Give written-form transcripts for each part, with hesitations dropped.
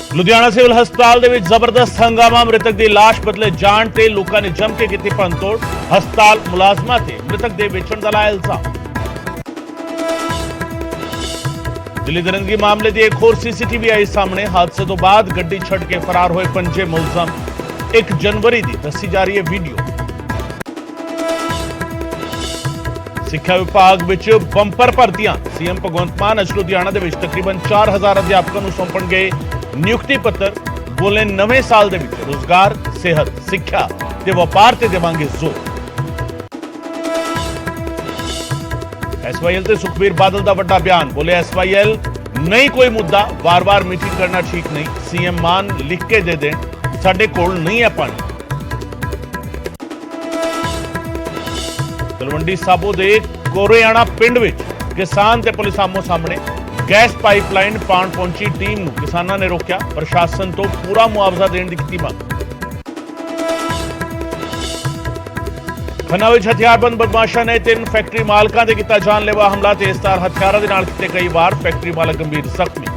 Ludhiana civil हस्पताल दे विच जबरदस्त हंगामा। मृतक दी लाश बदले जाण ते लोकां ने जम के कीती भंनतोड़। हस्पताल मुलाजमां ते मृतक दे वेचण दा लाया इल्जाम। दिल्ली दरिंदगी मामले दी एक होर सीसीटीवी आई सामने। हादसे तो बाद गड्डी छड़ के फरार होए पंजे मुलजम। 1 जनवरी दी दसी जा रही है वीडियो। सिक्ख्या विभाग विच बंपर भर्तियां। सीएम भगवंत मान अज लुधियाना दे विच तकरीबन 4000 अध्यापकों नूं सौंपण गए नियुक्ति पत्र। बोले नवे साल दे विच रोजगार, सेहत, सिक्ख्या ते व्यापार ते देवांगे जोर। एसवाईएल ते सुखबीर बादल दा वड्डा बयान। बोले एसवाईएल नहीं कोई मुद्दा, बार बार मीटिंग करना ठीक नहीं। सीएम मान लिख के दे दें, साडे कोल नहीं है पानी। तलवंडी साबो दे कोरेआना पिंड विच किसान ते पुलिस आमो सामने। गैस पाइपलाइन पाण पहुंची टीम नूं किसानां ने रोकिया। प्रशासन तो पूरा मुआवजा देण दी कीती मंग। खन्ना विच हथियारबंद बदमाशां ने 3 फैक्टरी मालकां ते कीता जानलेवा हमला। तेजधार हथियारां दे नाल कीते कई वार। फैक्टरी मालक गंभीर जख्मी।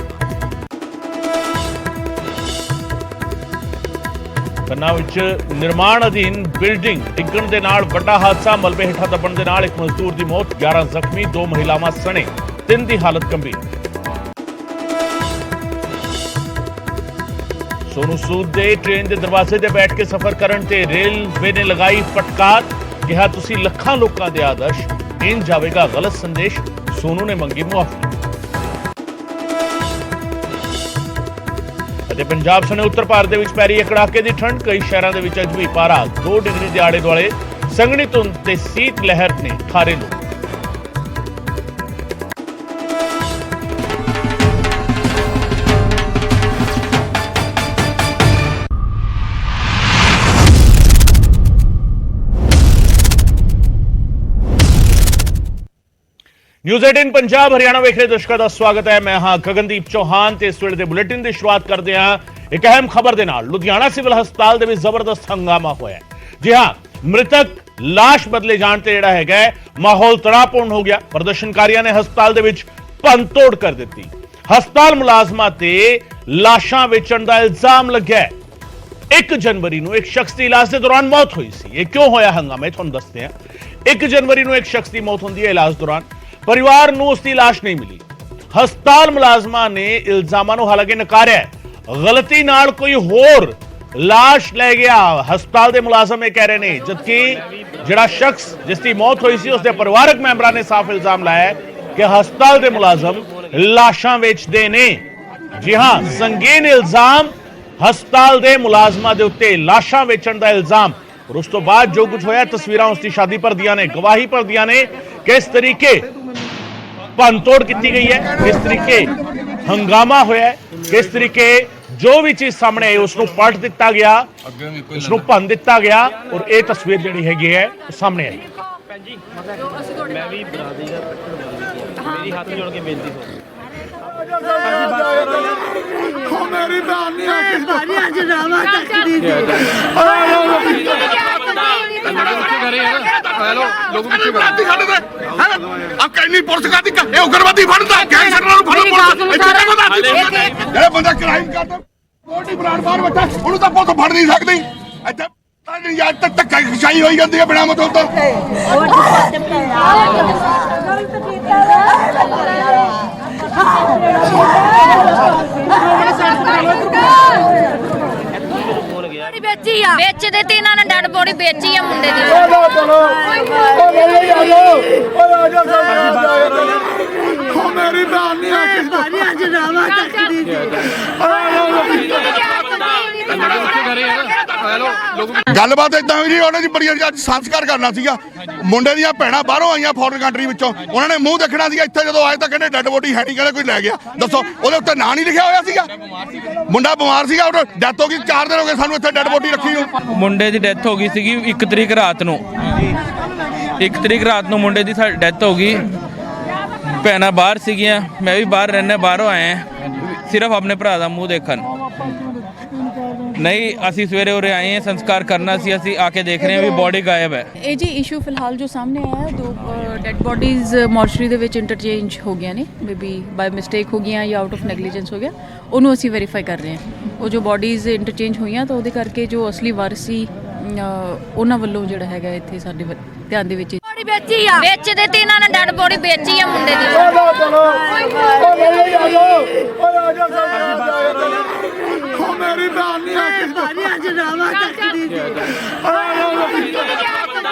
खन्ना विच निर्माण अधीन बिल्डिंग डिग्गण दे नाल वड्डा हादसा। मलबे हेठां दबण दे नाल 1 मजदूर दी मौत, 11 जख्मी। 2 महिलावां सने 3 दी हालत गंभीर। सोनू सूद दे ट्रेन दे दरवाजे ते बैठ के सफर करन ते रेलवे ने लगाई फटकार। कहा तुसी लखां लोकां दे आदर्श, इन जावेगा गलत संदेश। सोनू ने मंगी मुआफी। पंजाब सने उत्तर भारत दे विच पै रही है कड़ाके दी ठंड। कई शहरां दे विच अज भी पारा 2 डिग्री दे आड़े दुआले। संघनी धुंध ते सीत लहर ने ठारे लोग। न्यूज़ 18 पंजाब हरियाणा वेख रहे दर्शकों का स्वागत है। मैं हां गगनदीप चौहान ते इस वेले दे बुलेटिन की शुरुआत करते हैं एक अहम खबर दे नाल। लुधियाना सिविल हस्पताल दे विच जबरदस्त हंगामा होया है। जी हां, मृतक लाश बदले जाण ते जिहड़ा हैगा माहौल तनावपूर्ण हो गया। प्रदर्शनकारियों ने हस्पताल दे विच भंनतोड़ कर दी। हस्पताल मुलाजमां ते लाशां वेचण दा इल्जाम लग्या। 1 जनवरी नूं एक शख्स की इलाज के दौरान मौत हुई सी। यह क्यों होया हंगामा, ये तुहानूं दसदे हां। 1 जनवरी नूं एक शख्स की मौत हुंदी है इलाज दौरान। परिवार नूं उसकी लाश नहीं मिली। हस्पताल मुलाजमां ने इल्जामां नूं हालांकि नकारिया। गलती नाल कोई होर लाश ले गया, हस्पताल के मुलाजम ये कह रहे हैं। जबकि जिहड़ा शख्स जिसकी मौत हुई सी उसके परिवारक मैंबरां ने साफ इल्जाम लाया है कि हस्पताल के मुलाजम लाशां वेचदे ने। जी हां, संगीन इल्जाम हस्पताल के मुलाजमां दे उत्ते लाशां वेचण दा इल्जाम। और उस तो बाद जो कुछ होया, तस्वीरां उसकी शादी पर दिया ने, गवाही पर दिया ने। किस तरीके भंनतोड़ की गई है, किस तरीके हंगामा होया है, किस तरीके जो भी चीज सामने आई उसको पलट दिता गया, उसको भन दिता गया। और ये तस्वीर जी है सामने आई। उग्रवादी बंदा क्राइम करता फड़ नहीं सकती। धक्काशाही होई जाती है बिना मतलब तो। बेच देती इन्होंने डेड बॉडी बेची है मुंडे दी। मेरी गलबात इदां हुई जी, उन्होंने बड़ी संस्कार करना सीगा। मुंडे दी भैणां बाहरों आईयां फॉरन कंट्री विचों, उन्होंने मूँह देखना सीगा। इत्थे जदों आए तां कहंदे डेड बॉडी है नहीं, कहंदे कोई लै गया। दसो उहदे उत्ते नां नहीं लिखिया होया सीगा। मुंडा बीमार सीगा, डेथ हो गई। 4 दिन हो गए सानूं इत्थे डेड बॉडी रखी नूं। मुंडे दी डेथ हो गई सीगी 1 तरीक रात नूं। 1 तरीक रात नूं मुंडे दी डेथ हो गई। भैणां बाहर सीगियां, मैं भी बाहर रहना, बाहरों आए सिर्फ अपने भरा दा मूँह देखन। नहीं असी सवेरे उरे आए हैं, संस्कार करना सी, असी आके देख रहे हैं भी बॉडी गायब है। ਇਹ ਜੀ ਇਸ਼ੂ ਫਿਲਹਾਲ ਜੋ ਸਾਹਮਣੇ ਆਇਆ ਹੈ, 2 ਡੈਡ ਬੋਡੀਜ਼ ਮੋਰਚਰੀ ਦੇ ਵਿੱਚ ਇੰਟਰਚੇਂਜ ਹੋ ਗਈਆਂ ਨੇ। ਮੇਬੀ ਬਾਈ ਮਿਸਟੇਕ ਹੋ ਗਈਆਂ ਜਾਂ ਆਊਟ ਆਫ ਨੈਗਲੀਜੈਂਸ ਹੋ ਗਿਆ, ਉਹਨੂੰ ਅਸੀਂ ਵੈਰੀਫਾਈ ਕਰ ਰਹੇ ਹਾਂ। ਉਹ ਜੋ ਬੋਡੀਜ਼ ਇੰਟਰਚੇਂਜ ਹੋਈਆਂ ਤਾਂ ਉਹਦੇ ਕਰਕੇ ਜੋ ਅਸਲੀ ਵਾਰਿਸ ਸੀ ਉਹਨਾਂ ਵੱਲੋਂ ਜਿਹੜਾ ਹੈਗਾ ਇੱਥੇ ਸਾਡੇ ਧਿਆਨ ਦੇ ਵਿੱਚ ਬੋਡੀ ਵੇਚੀ ਆ ਵੇਚਦੇ ਤੇ ਇਹਨਾਂ ਨੇ ਡੈਡ ਬੋਡੀ ਵੇਚੀ ਆ ਮੁੰਡੇ ਦੀ ਮੇਰੀ ਭੈਣ ਨਹੀਂ ਆ ਅੱਜ ਰਾਵਾ ਤੱਕਦੀ ਸੀ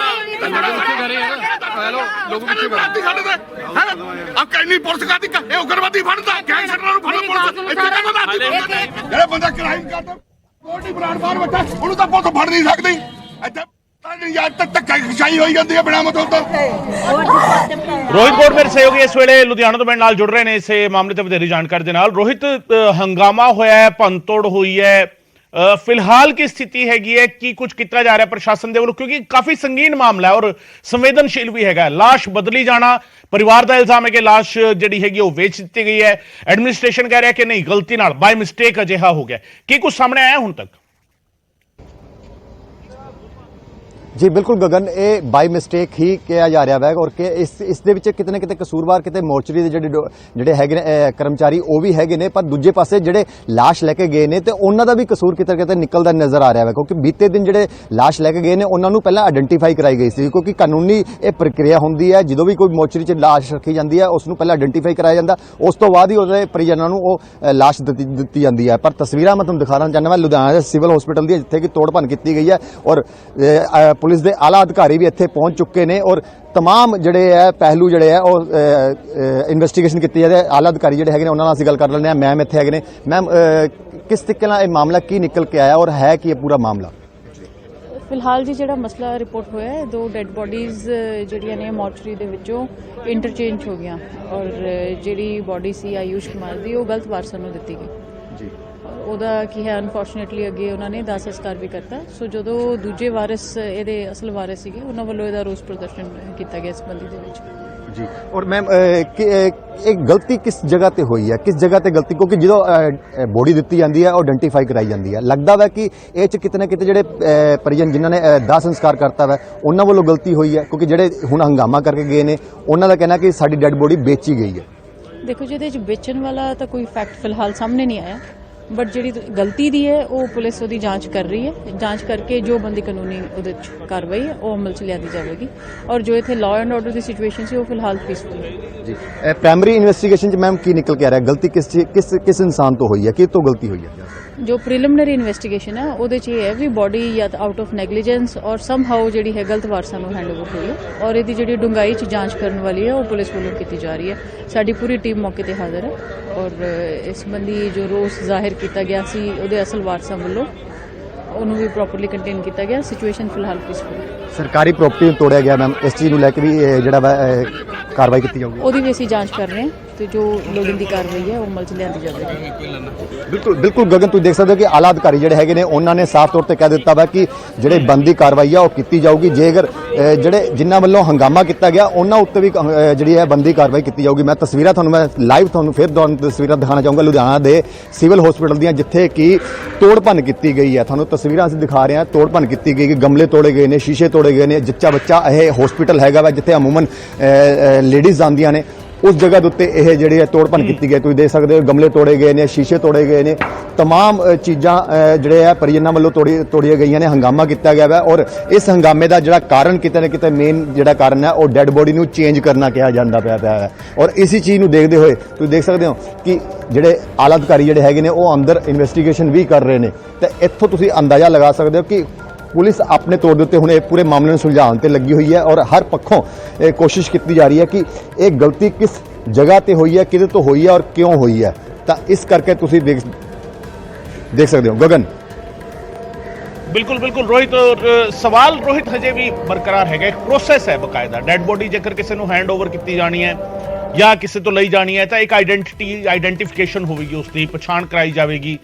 ਲੋਕ ਪਿੱਛੇ ਬੈਠੇ ਸਾਡੇ ਤੇ ਆ ਕੈਨੀ ਪੁਲਿਸ ਕਾਦੀ ਇਹ ਉਗਰਵਾਦੀ ਫੜਦਾ ਗੈਂਗਸਟਰਾਂ ਨੂੰ ਫੜੋ ਪੁਲਿਸ ਇੱਥੇ ਕਹਿੰਦਾ ਜਿਹੜਾ ਬੰਦਾ ਕ੍ਰਾਈਮ ਕਰਦਾ ਕੋਟੀ ਬਰਾੜ ਬਾਹਰ ਬੈਠਾ ਉਹਨੂੰ ਤਾਂ ਪੁਲਿਸ ਫੜ ਨਹੀਂ ਸਕਦੀ ਇੱਥੇ ਯਾਰ ਤੱਕ ਧੱਕਾ ਖਿਚਾਈ ਹੋਈ ਜਾਂਦੀ ਹੈ ਬਿਨਾਂ ਮਤਲਬ ਤੋਂ ਰੋਹਿਤ ਕੋਟ ਮੇਰੇ ਸਹਿਯੋਗੀ ਇਸ ਵੇਲੇ ਲੁਧਿਆਣਾ ਤੋਂ ਮੇਰੇ ਨਾਲ ਜੁੜ ਰਹੇ ਨੇ ਇਸੇ ਮਾਮਲੇ ਤੇ ਵਧੇਰੀ ਜਾਣਕਾਰੀ ਦੇ ਨਾਲ। ਰੋਹਿਤ, ਹੰਗਾਮਾ ਹੋਇਆ ਹੈ, ਭੰਨਤੋੜ ਹੋਈ ਹੈ, ਫਿਲਹਾਲ ਕੀ ਸਥਿਤੀ ਹੈਗੀ ਹੈ, ਕੀ ਕੁਝ ਕੀਤਾ ਜਾ ਰਿਹਾ ਪ੍ਰਸ਼ਾਸਨ ਦੇ ਵੱਲੋਂ, ਕਿਉਂਕਿ ਕਾਫੀ ਸੰਗੀਨ ਮਾਮਲਾ ਹੈ ਔਰ ਸੰਵੇਦਨਸ਼ੀਲ ਵੀ ਹੈਗਾ। ਲਾਸ਼ ਬਦਲੀ ਜਾਣਾ, ਪਰਿਵਾਰ ਦਾ ਇਲਜ਼ਾਮ ਹੈ ਕਿ ਲਾਸ਼ ਜਿਹੜੀ ਹੈਗੀ ਉਹ ਵੇਚ ਦਿੱਤੀ ਗਈ ਹੈ, ਐਡਮਿਨਿਸਟ੍ਰੇਸ਼ਨ ਕਹਿ ਰਿਹਾ ਕਿ ਨਹੀਂ ਗਲਤੀ ਨਾਲ ਬਾਈ ਮਿਸਟੇਕ ਅਜਿਹਾ ਹੋ ਗਿਆ। ਕੀ ਕੁਝ ਸਾਹਮਣੇ ਆਇਆ ਹੁਣ ਤੱਕ? जी बिल्कुल गगन, ये बाई मिसटेक ही किया जा रहा है और इस दे विच किते ना किते कसूरवार किते मोर्चरी दे ਜਿਹੜੇ ਹੈਗੇ ਨੇ ਕਰਮਚਾਰੀ ਉਹ ਵੀ ਹੈਗੇ ਨੇ, ਪਰ ਦੂਜੇ ਪਾਸੇ ਜਿਹੜੇ ਲਾਸ਼ ਲੈ ਕੇ ਗਏ ਨੇ ਤੇ ਉਹਨਾਂ ਦਾ ਵੀ ਕਸੂਰ ਕਿਤੇ ਕਿਤੇ ਨਿਕਲਦਾ ਨਜ਼ਰ ਆ ਰਿਹਾ ਹੈ, ਕਿਉਂਕਿ ਬੀਤੇ ਦਿਨ ਜਿਹੜੇ ਲਾਸ਼ ਲੈ ਕੇ ਗਏ ਨੇ ਉਹਨਾਂ ਨੂੰ ਪਹਿਲਾਂ ਆਇਡੈਂਟੀਫਾਈ ਕਰਾਈ ਗਈ ਸੀ, ਕਿਉਂਕਿ ਕਾਨੂੰਨੀ ਇਹ ਪ੍ਰਕਿਰਿਆ ਹੁੰਦੀ ਹੈ। ਜਦੋਂ ਵੀ ਕੋਈ ਮੋਰਚਰੀ 'ਚ ਲਾਸ਼ ਰੱਖੀ ਜਾਂਦੀ ਹੈ ਉਸ ਨੂੰ ਪਹਿਲਾਂ ਆਇਡੈਂਟੀਫਾਈ ਕਰਾਇਆ ਜਾਂਦਾ, ਉਸ ਤੋਂ ਬਾਅਦ ਹੀ ਉਹਦੇ ਪਰਿਜਨਾਂ ਨੂੰ ਉਹ ਲਾਸ਼ ਦਿੱਤੀ ਜਾਂਦੀ ਹੈ। ਪਰ ਤਸਵੀਰਾਂ ਮੈਂ ਤੁਹਾਨੂੰ ਦਿਖਾਉਣਾ ਚਾਹੁੰਦਾ, ਮੈਂ ਲੁਧਿਆਣਾ ਦੇ ਸਿਵਲ ਹਸਪੀਟਲ ਦੀ, ਜਿੱਥੇ ਕਿ ਤੋੜ ਭੰਨ ਕੀਤੀ ਗਈ ਹੈ ਔਰ ਪੁਲਿਸ ਦੇ ਆਲਾ ਅਧਿਕਾਰੀ ਵੀ ਇੱਥੇ ਪਹੁੰਚ ਚੁੱਕੇ ਨੇ ਔਰ तमाम ਜਿਹੜੇ ਹੈ ਪਹਿਲੂ ਜਿਹੜੇ ਹੈ ਉਹ ਇਨਵੈਸਟੀਗੇਸ਼ਨ ਕੀਤੀ ਜਾਂਦੀ ਹੈ। ਆਲਾ ਅਧਿਕਾਰੀ ਜਿਹੜੇ ਹੈਗੇ ਨੇ ਉਹਨਾਂ ਨਾਲ ਅਸੀਂ ਗੱਲ ਕਰ ਲੈਂਦੇ ਹਾਂ। ਮੈਮ ਇੱਥੇ ਹੈਗੇ ਨੇ। ਮੈਮ, ਕਿਸ ਤਰੀਕੇ ਨਾਲ ਇਹ ਮਾਮਲਾ ਕੀ ਨਿਕਲ ਕੇ ਆਇਆ ਔਰ ਹੈ ਕੀ ਇਹ ਪੂਰਾ ਮਾਮਲਾ? ਫਿਲਹਾਲ ਜੀ ਜਿਹੜਾ ਮਸਲਾ ਰਿਪੋਰਟ ਹੋਇਆ ਹੈ, 2 ਡੈਡ ਬੋਡੀਜ਼ ਜਿਹੜੀਆਂ ਨੇ ਮੋਰਚਰੀ ਦੇ ਵਿੱਚੋਂ ਇੰਟਰਚੇਂਜ ਹੋ ਗਈਆਂ ਔਰ ਜਿਹੜੀ ਬੋਡੀ ਸੀ ਆਯੂਸ਼ ਕੁਮਾਰ ਦੀ ਉਹ ਗਲਤ ਵਾਰਸਾਂ ਨੂੰ ਦਿੱਤੀ ਗਈ ਜੀ। ਉਹਦਾ ਕੀ ਹੈ, ਅਨਫੋਰਚੂਨੇਟਲੀ ਅੱਗੇ ਉਹਨਾਂ ਨੇ ਦਾਹ ਸੰਸਕਾਰ ਵੀ ਕਰਤਾ। ਸੋ ਜਦੋਂ ਦੂਜੇ ਵਾਰਿਸ ਇਹਦੇ ਅਸਲ ਵਾਰਿਸ ਸੀਗੇ ਉਹਨਾਂ ਵੱਲੋਂ ਇਹਦਾ ਰੋਸ ਪ੍ਰਦਰਸ਼ਨ ਕੀਤਾ ਗਿਆ ਇਸ ਸੰਬੰਧੀ ਦੇ ਵਿੱਚ ਜੀ। ਔਰ ਮੈਮ, ਇਹ ਗਲਤੀ ਕਿਸ ਜਗ੍ਹਾ ਤੇ ਹੋਈ ਹੈ, ਕਿਸ ਜਗ੍ਹਾ ਤੇ ਗਲਤੀ? ਕਿਉਂਕਿ ਜਦੋਂ ਬੋਡੀ ਦਿੱਤੀ ਜਾਂਦੀ ਹੈ ਉਹ ਆਇਡੈਂਟੀਫਾਈ ਕਰਾਈ ਜਾਂਦੀ ਹੈ, ਲੱਗਦਾ ਵਾ ਕਿ ਇਹ 'ਚ ਕਿਤੇ ਨਾ ਕਿਤੇ ਜਿਹੜੇ ਪਰਿਜਨ ਜਿਨ੍ਹਾਂ ਨੇ ਦਾਹ ਸੰਸਕਾਰ ਕਰਤਾ ਵਾ ਉਹਨਾਂ ਵੱਲੋਂ ਗਲਤੀ ਹੋਈ ਹੈ, ਕਿਉਂਕਿ ਜਿਹੜੇ ਹੁਣ ਹੰਗਾਮਾ ਕਰਕੇ ਗਏ ਨੇ ਉਹਨਾਂ ਦਾ ਕਹਿਣਾ ਕਿ ਸਾਡੀ ਡੈਡ ਬੋਡੀ ਵੇਚੀ ਗਈ ਹੈ। ਦੇਖੋ ਜੀ, ਇਹਦੇ 'ਚ ਵੇਚਣ ਵਾਲਾ ਤਾਂ ਕੋਈ ਫੈਕਟ ਫਿਲਹਾਲ ਸਾਹਮਣੇ ਨਹੀਂ ਆਇਆ, ਬਟ ਜਿਹੜੀ ਗਲਤੀ ਦੀ ਹੈ ਉਹ ਪੁਲਿਸ ਉਹਦੀ ਜਾਂਚ ਕਰ ਰਹੀ ਹੈ। ਜਾਂਚ ਕਰਕੇ ਜੋ ਬੰਦੀ ਕਾਨੂੰਨੀ ਉਹਦੇ 'ਚ ਕਾਰਵਾਈ ਹੈ ਉਹ ਅਮਲ 'ਚ ਲਿਆਂਦੀ ਜਾਵੇਗੀ ਔਰ ਜੋ ਇੱਥੇ law and order the situation ਸੀ ਉਹ ਫਿਲਹਾਲ ਪੀਸਫੁਲ ਹੈ ਜੀ। ਪ੍ਰਾਇਮਰੀ ਇਨਵੈਸਟੀਗੇਸ਼ਨ 'ਚ ਮੈਮ ਕੀ ਨਿਕਲ ਕੇ ਆ ਰਿਹਾ? ਗਲਤੀ ਕਿਸ ਇਨਸਾਨ ਤੋਂ ਹੋਈ ਹੈ, ਕਿਸ ਤੋਂ ਗਲਤੀ ਹੋਈ ਹੈ? ਜੋ ਪ੍ਰੀਲਿਮਿਨਰੀ ਇਨਵੈਸਟੀਗੇਸ਼ਨ ਹੈ ਉਹਦੇ 'ਚ ਇਹ ਹੈ ਵੀ ਬੋਡੀ ਜਾਂ ਤਾਂ ਆਊਟ ਆਫ ਨੈਗਲੀਜੈਂਸ ਔਰ ਸਮਹਾਉ ਜਿਹੜੀ ਹੈ ਗਲਤ ਵਾਰਸਾਂ ਨੂੰ ਹੈਂਡਓਵਰ ਹੋਈ ਹੈ ਔਰ ਇਹਦੀ ਜਿਹੜੀ ਡੂੰਘਾਈ 'ਚ ਜਾਂਚ ਕਰਨ ਵਾਲੀ ਹੈ ਉਹ ਪੁਲਿਸ ਵੱਲੋਂ ਕੀਤੀ ਜਾ ਰਹੀ ਹੈ। ਸਾਡੀ ਪੂਰੀ ਟੀਮ ਮੌਕੇ ਤੇ ਹਾਜ਼ਰ ਹੈ ਔਰ ਇਸ ਸੰਬੰਧੀ ਜੋ ਰੋਸ ਜ਼ਾਹਿਰ ਕੀਤਾ ਗਿਆ ਸੀ ਉਹਦੇ ਅਸਲ ਵਾਰਸਾਂ ਵੱਲੋਂ ਉਹਨੂੰ ਵੀ ਪ੍ਰੋਪਰਲੀ ਕੰਟੇਨ ਕੀਤਾ ਗਿਆ। ਸਿਚੁਏਸ਼ਨ ਫਿਲਹਾਲ ਪੀਸਫੁਲ ਹੈ। ਸਰਕਾਰੀ ਪ੍ਰਾਪਰਟੀ ਨੂੰ ਤੋੜਿਆ ਗਿਆ ਮੈਮ, ਇਸ ਚੀਜ਼ ਨੂੰ ਲੈ ਕੇ ਵੀ ਜਿਹੜਾ ਵਾ ਕਾਰਵਾਈ ਕੀਤੀ ਜਾਊਗੀ? ਉਹਦੀ ਵੀ ਅਸੀਂ ਜਾਂਚ ਕਰ ਰਹੇ ਹਾਂ ਤੇ ਜੋ ਲੋੜੀਂਦੀ ਕਾਰਵਾਈ ਹੈ ਉਹ ਅਮਲ 'ਚ ਲਿਆਂਦੀ ਜਾਵੇਗੀ। ਬਿਲਕੁਲ ਗਗਨ, ਤੁਸੀਂ ਦੇਖ ਸਕਦੇ ਹੋ ਕਿ ਆਲਾ ਅਧਿਕਾਰੀ ਜਿਹੜੇ ਹੈਗੇ ਨੇ ਉਹਨਾਂ ਨੇ ਸਾਫ਼ ਤੌਰ ਤੇ ਕਹਿ ਦਿੱਤਾ ਵਾ ਕਿ ਜਿਹੜੇ ਬੰਦੀ ਕਾਰਵਾਈ ਆ ਉਹ ਕੀਤੀ ਜਾਊਗੀ। ਜੇਕਰ ਜਿਹੜੇ ਜਿਨ੍ਹਾਂ ਵੱਲੋਂ ਹੰਗਾਮਾ ਕੀਤਾ ਗਿਆ ਉਹਨਾਂ ਉੱਤੇ ਵੀ ਜਿਹੜੀ ਹੈ ਬੰਦੀ ਕਾਰਵਾਈ ਕੀਤੀ ਜਾਊਗੀ। ਮੈਂ ਤਸਵੀਰਾਂ ਮੈਂ ਲਾਈਵ ਤੁਹਾਨੂੰ ਫਿਰ ਤਸਵੀਰਾਂ ਦਿਖਾਉਣਾ ਚਾਹੂੰਗਾ ਲੁਧਿਆਣਾ ਦੇ ਸਿਵਲ ਹਸਪੀਟਲ ਦੀਆਂ, ਜਿੱਥੇ ਕਿ ਤੋੜ ਭੰਨ ਕੀਤੀ ਗਈ ਹੈ। ਤੁਹਾਨੂੰ ਤਸਵੀਰਾਂ ਅਸੀਂ ਦਿਖਾ ਰਹੇ ਹਾਂ। ਤੋੜ ਭੰਨ ਕੀਤੀ ਗਈ, ਗਮਲੇ ਤੋੜੇ ਗਏ ਨੇ, ਸ਼ੀਸ਼ੇ ਤੋੜੇ ਗਏ ਨੇ। ਜੱਚਾ ਬੱਚਾ ਇਹ ਹਸਪੀਟਲ ਹੈਗਾ ਵਾ ਜਿੱਥੇ ਅਮੂਮਨ ਲੇਡੀਜ਼ ਆਉਂਦੀਆਂ ਨੇ, ਉਸ ਜਗ੍ਹਾ ਦੇ ਉੱਤੇ ਇਹ ਜਿਹੜੀ ਹੈ ਤੋੜ ਭੰਨ ਕੀਤੀ ਗਈ। ਤੁਸੀਂ ਦੇਖ ਸਕਦੇ ਹੋ ਗਮਲੇ ਤੋੜੇ ਗਏ ਨੇ, ਸ਼ੀਸ਼ੇ ਤੋੜੇ ਗਏ ਨੇ, तमाम ਚੀਜ਼ਾਂ ਜਿਹੜੇ ਆ ਪਰਿਜਨਾਂ ਵੱਲੋਂ ਤੋੜੀਆਂ ਗਈਆਂ ਨੇ, ਹੰਗਾਮਾ ਕੀਤਾ ਗਿਆ ਹੈ ਔਰ ਇਸ ਹੰਗਾਮੇ ਦਾ ਜਿਹੜਾ ਕਾਰਨ ਕਿਤੇ ਨਾ ਕਿਤੇ ਮੇਨ ਜਿਹੜਾ ਕਾਰਨ ਹੈ ਉਹ ਡੈੱਡ ਬੋਡੀ ਨੂੰ ਚੇਂਜ ਕਰਨਾ ਕਿਹਾ ਜਾਂਦਾ ਪਿਆ ਹੈ ਔਰ ਇਸੇ ਚੀਜ਼ ਨੂੰ ਦੇਖਦੇ ਹੋਏ ਤੁਸੀਂ ਦੇਖ ਸਕਦੇ ਹੋ ਕਿ ਜਿਹੜੇ ਆਲਾ ਅਧਿਕਾਰੀ ਜਿਹੜੇ ਹੈਗੇ ਨੇ ਉਹ ਅੰਦਰ ਇਨਵੈਸਟੀਗੇਸ਼ਨ ਵੀ ਕਰ ਰਹੇ ਨੇ ਤੇ ਇੱਥੋਂ ਤੁਸੀਂ ਅੰਦਾਜ਼ਾ ਲਗਾ ਸਕਦੇ ਹੋ ਕਿ ਪੁਲਿਸ ਆਪਣੇ ਤੌਰ ਦੇ ਉੱਤੇ ਹੁਣ ਇਹ ਪੂਰੇ ਮਾਮਲੇ ਨੂੰ ਸੁਲਝਾਉਣ ਤੇ ਲੱਗੀ ਹੋਈ ਹੈ ਔਰ ਹਰ ਪੱਖੋਂ ਇਹ ਕੋਸ਼ਿਸ਼ ਕੀਤੀ ਜਾ ਰਹੀ ਹੈ ਕਿ ਇਹ ਗਲਤੀ ਕਿਸ ਜਗ੍ਹਾ ਤੇ ਹੋਈ ਹੈ, ਕਿਹਦੇ ਤੋਂ ਹੋਈ ਹੈ ਔਰ ਕਿਉਂ ਹੋਈ ਹੈ। ਤਾਂ ਇਸ ਕਰਕੇ ਤੁਸੀਂ ਦੇਖ ਸਕਦੇ ਹੋ ਗगन। ਬਿਲਕੁਲ ਰੋਹਿਤ, ਸਵਾਲ ਰੋਹਿਤ ਹਜੇ ਵੀ ਬਰਕਰਾਰ ਹੈਗਾ। ਇੱਕ ਪ੍ਰੋਸੈਸ ਹੈ ਬਕਾਇਦਾ। ਡੈਡ ਬੋਡੀ ਜੇਕਰ ਕਿਸੇ ਨੂੰ ਹੈਂਡਓਵਰ ਕੀਤੀ ਜਾਣੀ ਹੈ ਜਾਂ ਕਿਸੇ ਤੋਂ ਲਈ ਜਾਣੀ ਹੈ ਤਾਂ ਇੱਕ ਆਈਡੈਂਟੀਫਿਕੇਸ਼ਨ ਹੋਵੇਗੀ, ਉਸ ਦੀ ਪਛਾਣ ਕਰਾਈ ਜਾਵੇਗੀ,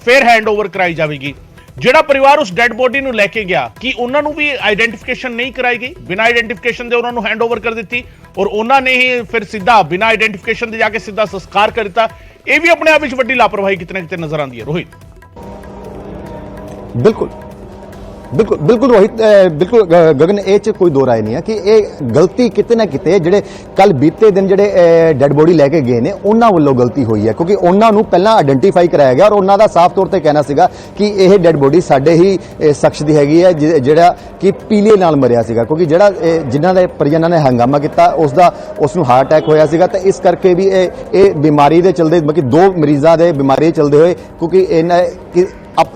ਫਿਰ ਹੈਂਡਓਵਰ ਕਰਾਈ ਜਾਵੇਗੀ। ਜਿਹੜਾ ਪਰਿਵਾਰ ਉਸ ਡੈਡ ਬੋਡੀ ਨੂੰ ਲੈ ਕੇ ਗਿਆ ਕਿ ਉਹਨਾਂ ਨੂੰ ਵੀ ਆਈਡੈਂਟੀਫਿਕੇਸ਼ਨ ਨਹੀਂ ਕਰਾਈ ਗਈ, ਬਿਨਾਂ ਆਈਡੈਂਟੀਫਿਕੇਸ਼ਨ ਦੇ ਉਹਨਾਂ ਨੂੰ ਹੈਂਡਓਵਰ ਕਰ ਦਿੱਤੀ ਔਰ ਉਹਨਾਂ ਨੇ ਹੀ ਫਿਰ ਸਿੱਧਾ ਬਿਨਾਂ ਆਈਡੈਂਟੀਫਿਕੇਸ਼ਨ ਦੇ ਜਾ ਕੇ ਸਿੱਧਾ ਸੰਸਕਾਰ ਕਰ ਦਿੱਤਾ। ਇਹ ਵੀ ਆਪਣੇ ਆਪ ਵਿੱਚ ਵੱਡੀ ਲਾਪਰਵਾਹੀ ਕਿਤੇ ਨਾ ਕਿਤੇ ਨਜ਼ਰ ਆਉਂਦੀ ਹੈ ਰੋਹਿਤ। ਬਿਲਕੁਲ ਬਿਲਕੁਲ ਰੋਹਿਤ ਬਿਲਕੁਲ ਗਗਨ ਇਹ ਚ ਕੋਈ ਦੋ ਰਾਏ ਨਹੀਂ ਹੈ ਕਿ ਇਹ ਗਲਤੀ ਕਿਤੇ ਨਾ ਕਿਤੇ ਜਿਹੜੇ ਕੱਲ ਬੀਤੇ ਦਿਨ ਜਿਹੜੇ ਡੈੱਡ ਬੋਡੀ ਲੈ ਕੇ ਗਏ ਨੇ ਉਹਨਾਂ ਵੱਲੋਂ ਗਲਤੀ ਹੋਈ ਹੈ, ਕਿਉਂਕਿ ਉਹਨਾਂ ਨੂੰ ਪਹਿਲਾਂ ਆਇਡੈਂਟੀਫਾਈ ਕਰਾਇਆ ਗਿਆ ਔਰ ਉਹਨਾਂ ਦਾ ਸਾਫ਼ ਤੌਰ ਤੇ ਕਹਿਣਾ ਸੀਗਾ ਕਿ ਇਹ ਡੈੱਡ ਬੋਡੀ ਸਾਡੇ ਹੀ ਸ਼ਖਸ ਦੀ ਹੈਗੀ ਹੈ ਜਿਹੜਾ ਕਿ ਪੀਲੀਏ ਨਾਲ ਮਰਿਆ ਸੀਗਾ, ਕਿਉਂਕਿ ਜਿਹੜਾ ਜਿਨ੍ਹਾਂ ਦੇ ਪਰਿਜਨਾਂ ਨੇ ਹੰਗਾਮਾ ਕੀਤਾ ਉਸ ਨੂੰ ਹਾਰਟ ਅਟੈਕ ਹੋਇਆ ਸੀਗਾ ਤੇ ਇਸ ਕਰਕੇ ਵੀ ਇਹ ਬਿਮਾਰੀ ਦੇ ਚਲਦੇ ਮਤਲਬ ਕਿ ਦੋ ਮਰੀਜ਼ਾਂ ਦੇ ਬਿਮਾਰੀ ਚਲਦੇ ਹੋਏ ਕਿਉਂਕਿ ਇਹਨਾਂ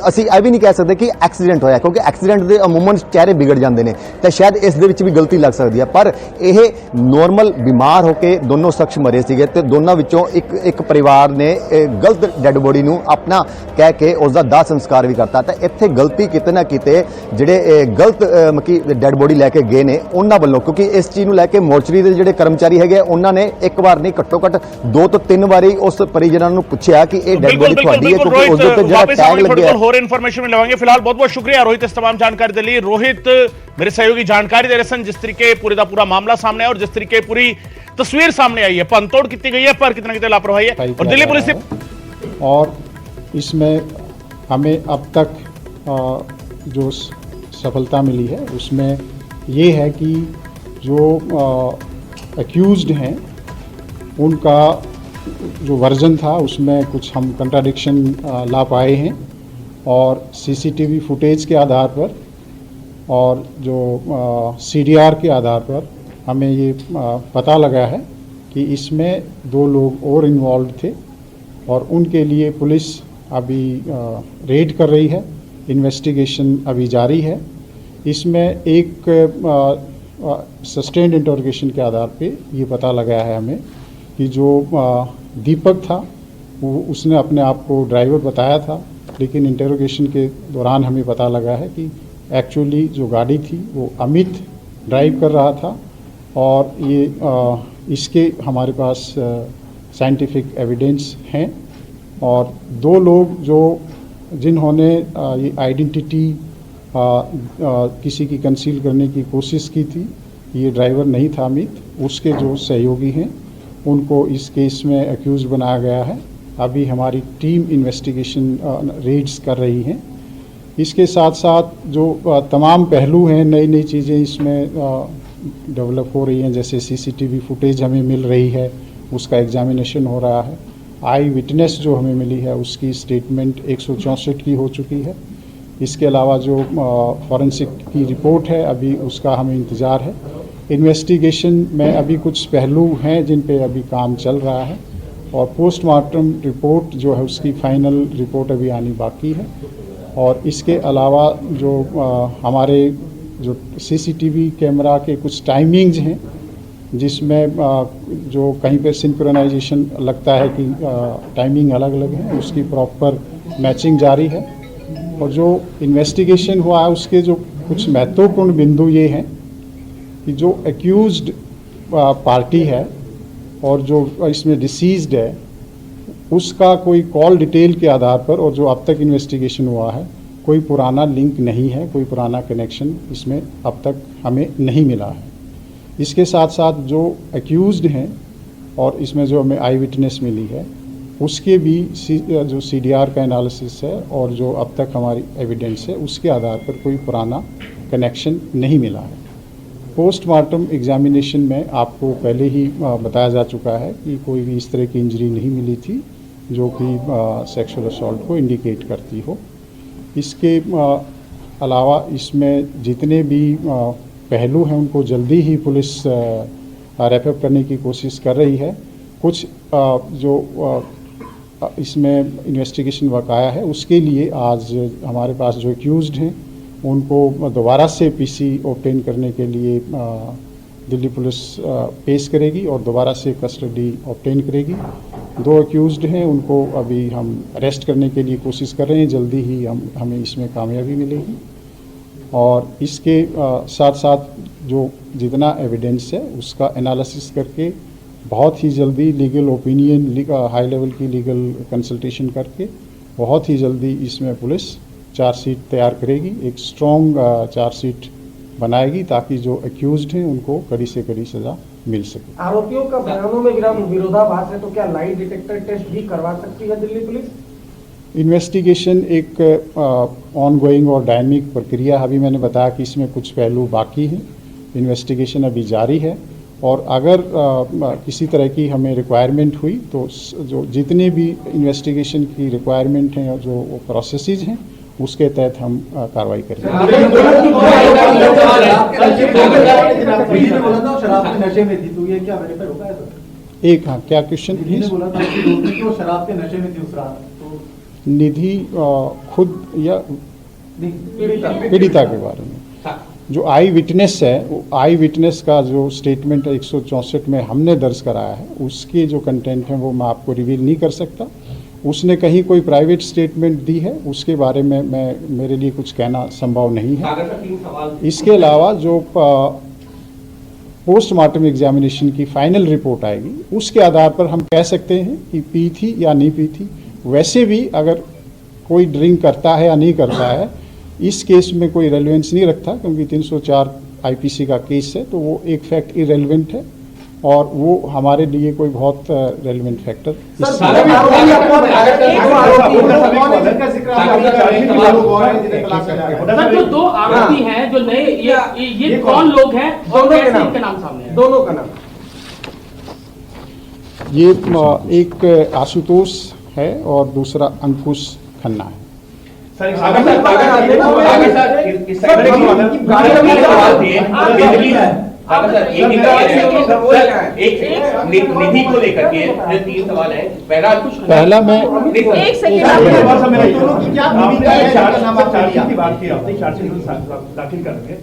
ਅਸੀਂ ਇਹ ਵੀ ਨਹੀਂ ਕਹਿ ਸਕਦੇ ਕਿ ਐਕਸੀਡੈਂਟ ਹੋਇਆ, ਕਿਉਂਕਿ ਐਕਸੀਡੈਂਟ ਦੇ ਅਮੂਮਨ ਚਿਹਰੇ ਵਿਗੜ ਜਾਂਦੇ ਨੇ ਤੇ ਸ਼ਾਇਦ ਇਸ ਦੇ ਵਿੱਚ ਵੀ ਗਲਤੀ ਲੱਗ ਸਕਦੀ ਹੈ, ਪਰ ਇਹ ਨੋਰਮਲ ਬਿਮਾਰ ਹੋ ਕੇ ਦੋਨੋਂ ਸ਼ਖਸ ਮਰੇ ਸੀਗੇ ਤੇ ਦੋਨਾਂ ਵਿੱਚੋਂ ਇੱਕ ਪਰਿਵਾਰ ਨੇ ਗਲਤ ਡੈੱਡ ਬੋਡੀ ਨੂੰ ਆਪਣਾ ਕਹਿ ਕੇ ਉਸ ਦਾ ਦਾਹ ਸੰਸਕਾਰ ਵੀ ਕਰਤਾ ਤਾਂ ਇੱਥੇ ਗਲਤੀ ਕਿਤੇ ਨਾ ਕਿਤੇ ਜਿਹੜੇ ਗਲਤ ਡੈੱਡ ਬੋਡੀ ਲੈ ਕੇ ਗਏ ਨੇ ਉਹਨਾਂ ਵੱਲੋਂ, ਕਿਉਂਕਿ ਇਸ ਚੀਜ਼ ਨੂੰ ਲੈ ਕੇ ਮੋਰਚਰੀ ਦੇ ਜਿਹੜੇ ਕਰਮਚਾਰੀ ਹੈਗੇ ਉਹਨਾਂ ਨੇ ਇੱਕ ਵਾਰ ਨਹੀਂ ਘੱਟੋ ਘੱਟ 2 ਤੋਂ 3 ਵਾਰੀ ਉਸ ਪਰਿਜਨਾਂ ਨੂੰ ਪੁੱਛਿਆ ਕਿ ਇਹ ਡੈੱਡ ਬੋਡੀ ਤੁਹਾਡੀ ਹੈ, ਕਿਉਂਕਿ ਉਸ ਦੇ ਉੱਤੇ ਜਿਹੜਾ ਟੈਗ ਲੱਗਿਆ और इन्फॉर्मेशन में लगाएंगे। फिलहाल बहुत बहुत शुक्रिया रोहित इस तमाम जानकारी के लिए। रोहित मेरे सहयोगी जानकारी दे रहे हैं जिस तरीके पूरा मामला सामने आया और जिस तरीके पूरी तस्वीर सामने आई है, भनतोड़ की गई है पर कितना कितना लापरवाही है और दिल्ली पुलिस और इसमें हमें अब तक जो सफलता मिली है उसमें ये है कि जो एक्यूज्ड हैं उनका जो वर्जन था उसमें कुछ हम कंट्राडिक्शन ला पाए हैं और सीसीटीवी फुटेज के आधार पर और जो सीडीआर के आधार पर हमें ये पता लगा है कि इसमें 2 लोग और इन्वॉल्व थे और उनके लिए पुलिस अभी रेड कर रही है, इन्वेस्टिगेशन अभी जारी है। इसमें एक सस्टेन्ड इंटरोगेशन के आधार पे ये पता लगा है हमें कि जो दीपक था उसने अपने आप को ड्राइवर बताया था, लेकिन इंटरोगेशन के दौरान हमें पता लगा है कि एक्चुअली जो गाड़ी थी वो अमित ड्राइव कर रहा था और ये इसके हमारे पास साइंटिफिक एविडेंस हैं और 2 लोग जो जिन्होंने ये आइडेंटिटी किसी की कंसील करने की कोशिश की थी, ये ड्राइवर नहीं था अमित, उसके जो सहयोगी हैं उनको इस केस में एक्यूज बनाया गया है। अभी हमारी टीम इन्वेस्टिगेशन रेड्स कर रही हैं। इसके साथ साथ जो तमाम पहलू हैं, नई नई चीज़ें इसमें डेवलप हो रही हैं, जैसे सीसीटीवी फुटेज हमें मिल रही है, उसका एग्जामिनेशन हो रहा है। आई विटनेस जो हमें मिली है उसकी स्टेटमेंट 164 की हो चुकी है। इसके अलावा जो फॉरेंसिक की रिपोर्ट है अभी उसका हमें इंतज़ार है। इन्वेस्टिगेशन में अभी कुछ पहलू हैं जिन पे अभी काम चल रहा है और पोस्टमार्टम रिपोर्ट जो है उसकी फाइनल रिपोर्ट अभी आनी बाकी है। और इसके अलावा जो हमारे जो सीसीटीवी कैमरा के कुछ टाइमिंग्स हैं जिसमें जो कहीं पे सिंक्रोनाइजेशन लगता है कि टाइमिंग अलग अलग है, उसकी प्रॉपर मैचिंग जारी है। और जो इन्वेस्टिगेशन हुआ है उसके जो कुछ महत्वपूर्ण बिंदु ये हैं कि जो एक्यूज्ड पार्टी है और जो इसमें डिसीज्ड है उसका कोई कॉल डिटेल के आधार पर और जो अब तक इन्वेस्टिगेशन हुआ है कोई पुराना लिंक नहीं है, कोई पुराना कनेक्शन इसमें अब तक हमें नहीं मिला है। इसके साथ साथ जो एक्यूज्ड हैं और इसमें जो हमें आई विटनेस मिली है उसके भी जो सीडीआर का एनालिसिस है और जो अब तक हमारी एविडेंस है उसके आधार पर कोई पुराना कनेक्शन नहीं मिला है। पोस्टमार्टम एग्जामिनेशन में आपको पहले ही बताया जा चुका है कि कोई भी इस तरह की इंजरी नहीं मिली थी जो कि सेक्सुअल असॉल्ट को इंडिकेट करती हो। इसके अलावा इसमें जितने भी पहलू हैं उनको जल्दी ही पुलिस रैपअप करने की कोशिश कर रही है। कुछ जो इसमें इन्वेस्टिगेशन बकाया है उसके लिए आज हमारे पास जो एक्यूज्ड हैं उनको दोबारा से पीसी ऑब्टेन करने के लिए दिल्ली पुलिस पेश करेगी और दोबारा से कस्टडी ऑब्टेन करेगी। 2 एक्यूज्ड हैं उनको अभी हम अरेस्ट करने के लिए कोशिश कर रहे हैं, जल्दी ही हमें इसमें कामयाबी मिलेगी। और इसके साथ साथ जो जितना एविडेंस है उसका एनालिसिस करके बहुत ही जल्दी लीगल ओपिनियन हाई लेवल की लीगल कंसल्टेशन करके बहुत ही जल्दी इसमें पुलिस चार्जशीट तैयार करेगी, एक स्ट्रॉन्ग चार्जशीट बनाएगी ताकि जो एक्यूज्ड हैं उनको कड़ी से कड़ी सजा मिल सके। आरोपियों का बयानों में विरोधाभास है तो क्या लाई डिटेक्टर टेस्ट भी करवा सकती है दिल्ली पुलिस? इन्वेस्टिगेशन एक ऑनगोइंग और डायनेमिक प्रक्रिया, अभी मैंने बताया कि इसमें कुछ पहलू बाकी हैं, इन्वेस्टिगेशन अभी जारी है और अगर किसी तरह की हमें रिक्वायरमेंट हुई तो जो जितने भी इन्वेस्टिगेशन की रिक्वायरमेंट हैं और जो प्रोसेसेस हैं उसके तहत हम कार्रवाई करेंगे। एक हाँ, क्या क्वेश्चन? निधि खुद या पीड़िता के बारे में जो आई विटनेस है, वो आई विटनेस का जो स्टेटमेंट 164 में हमने दर्ज कराया है उसके जो कंटेंट हैं वो मैं आपको रिवील नहीं कर सकता। उसने कहीं कोई प्राइवेट स्टेटमेंट दी है उसके बारे में मेरे लिए कुछ कहना संभव नहीं है। इसके अलावा जो पोस्टमार्टम एग्जामिनेशन की फाइनल रिपोर्ट आएगी उसके आधार पर हम कह सकते हैं कि पी थी या नहीं पी थी। वैसे भी अगर कोई ड्रिंक करता है या नहीं करता है इस केस में कोई रेलेवेंस नहीं रखता, क्योंकि 304 आईपीसी का केस है तो वो एक फैक्ट इरेलेवेंट है और वो हमारे लिए कोई बहुत रेलेवेंट फैक्टर जो दो आरोपी हैं जो नए ये कौन लोग हैं और कैसे इनके नाम सामने हैं? दोनों का नाम ये एक आशुतोष है और दूसरा अंकुश खन्ना है। निधि को लेकर के 3 सवाल है। पहला मैं एक सेकंड दाखिल करेंगे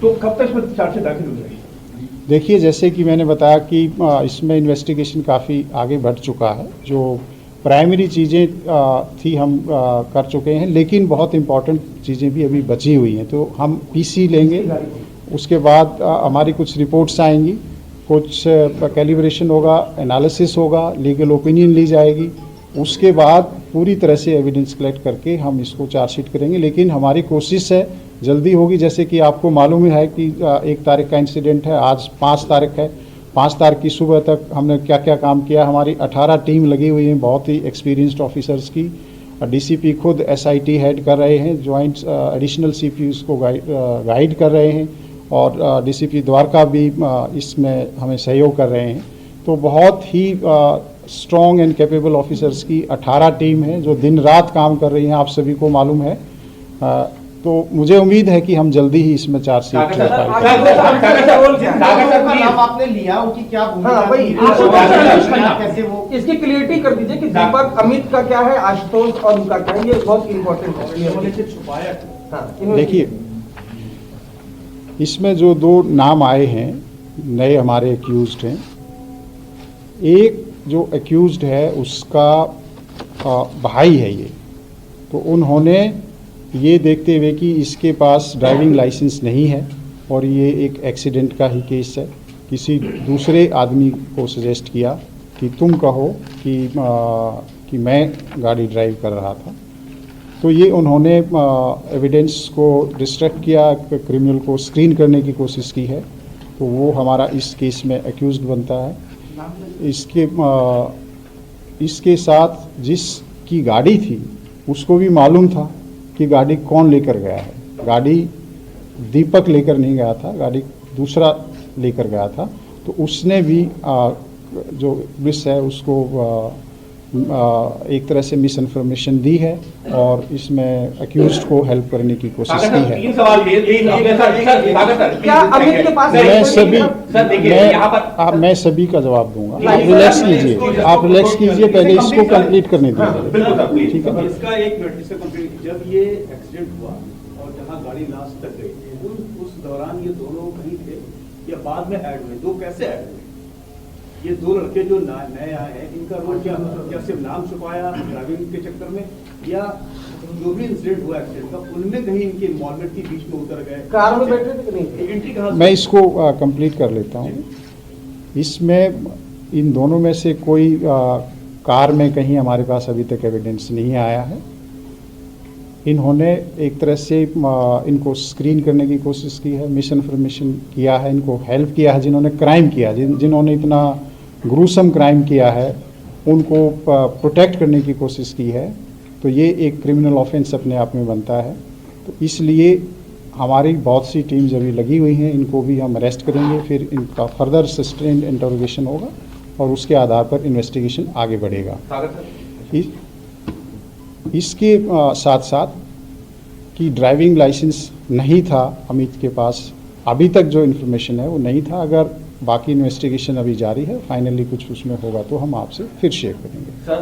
तो कब तक चार्जशीट दाखिल हो जाएगी? देखिए, जैसे कि मैंने बताया कि इसमें इन्वेस्टिगेशन काफ़ी आगे बढ़ चुका है। जो प्राइमरी चीज़ें थी हम कर चुके हैं, लेकिन बहुत इम्पॉर्टेंट चीज़ें भी अभी बची हुई हैं। तो हम पीसी लेंगे, उसके बाद हमारी कुछ रिपोर्ट्स आएंगी, कुछ कैलिब्रेशन होगा, एनालिसिस होगा, लीगल ओपिनियन ली जाएगी। उसके बाद पूरी तरह से एविडेंस कलेक्ट करके हम इसको चार्जशीट करेंगे। लेकिन हमारी कोशिश है जल्दी होगी। जैसे कि आपको मालूम है कि 1 तारीख का इंसिडेंट है, आज 5 तारीख है। 5 तारीख की सुबह तक हमने क्या क्या काम किया, हमारी 18 टीम लगी हुई है बहुत ही एक्सपीरियंस्ड ऑफिसर्स की। डीसीपी खुद एसआईटी हेड कर रहे हैं, जॉइंट एडिशनल सीपीयूज को गाइड कर रहे हैं और डीसीपी द्वारका भी इसमें हमें सहयोग कर रहे हैं। तो बहुत ही स्ट्रॉन्ग एंड कैपेबल ऑफिसर्स की 18 टीम है जो दिन रात काम कर रही हैं, आप सभी को मालूम है। तो मुझे उम्मीद है कि हम जल्दी ही इसमें चार्जशीट आपने लिया उनकी क्या कैसे वो इसकी क्लियरिटी कर दीजिए कि दीपक अमित का क्या है, आशुतोष और उनका क्या है, ये बहुत इम्पोर्टेंट है। देखिए, इसमें जो 2 नाम आए हैं नए हमारे एक्यूज्ड हैं, एक जो एक्यूज्ड है उसका भाई है ये। तो उन्होंने ये देखते हुए कि इसके पास ड्राइविंग लाइसेंस नहीं है और ये एक एक्सीडेंट का ही केस है, किसी दूसरे आदमी को सजेस्ट किया कि तुम कहो कि मैं गाड़ी ड्राइव कर रहा था। तो ये उन्होंने एविडेंस को डिस्ट्रैक्ट किया, क्रिमिनल को स्क्रीन करने की कोशिश की है। तो वो हमारा इस केस में एक्यूज्ड बनता है। इसके साथ जिसकी गाड़ी थी उसको भी मालूम था कि गाड़ी कौन लेकर गया है। गाड़ी दीपक लेकर नहीं गया था, गाड़ी दूसरा लेकर गया था। तो उसने भी जो पुलिस है उसको एक तरह से मिस इन्फॉर्मेशन दी है और इसमें एक्यूज्ड को हेल्प करने की कोशिश की है। 3 सवाल क्या अमित के पास मैं सभी का जवाब दूंगा। आप रिलैक्स कीजिए, पहले इसको कंप्लीट करने दीजिए। ठीक है, इसका 1 मिनट इसका कंप्लीट। जब ये एक्सीडेंट हुआ और जहां गाड़ी लास्ट तक गई उस दौरान ये दोनों कहीं थे या बाद में ऐड हुए? 2 कैसे ऐड हुए? ये 2 लड़के जो नए आए हैं इनका रोल क्या सिर्फ नाम छुपाया ड्राइविंग के चक्कर में, या जो भी इंसिडेंट हुआ एक्सीडेंट का उनमें कहीं इनकी इन्वॉल्वमेंट की बीच में उतर गए? कार में बैठे थे कि नहीं? एंट्री कहाँ? मैं इसको कंप्लीट कर लेता हूँ। इसमें इन दोनों में से कोई कार में कहीं हमारे पास अभी तक एविडेंस नहीं आया है। इन्होंने एक तरह से इनको स्क्रीन करने की कोशिश की है, मिस इन्फॉर्मेशन किया है, इनको हेल्प किया है। जिन्होंने क्राइम किया, जिन्होंने इतना ग्रूसम क्राइम किया है, उनको प्रोटेक्ट करने की कोशिश की है। तो ये एक क्रिमिनल ऑफेंस अपने आप में बनता है। तो इसलिए हमारी बहुत सी टीम्स अभी लगी हुई हैं, इनको भी हम अरेस्ट करेंगे, फिर इनका फर्दर सस्टेन्ड इंटरोगेशन होगा और उसके आधार पर इन्वेस्टिगेशन आगे बढ़ेगा। इसके साथ साथ कि ड्राइविंग लाइसेंस नहीं था अमित के पास, अभी तक जो इन्फॉर्मेशन है वो नहीं था। अगर बाकी इन्वेस्टिगेशन अभी जारी है, फाइनली कुछ उसमें होगा तो हम आपसे फिर शेयर करेंगे। सर,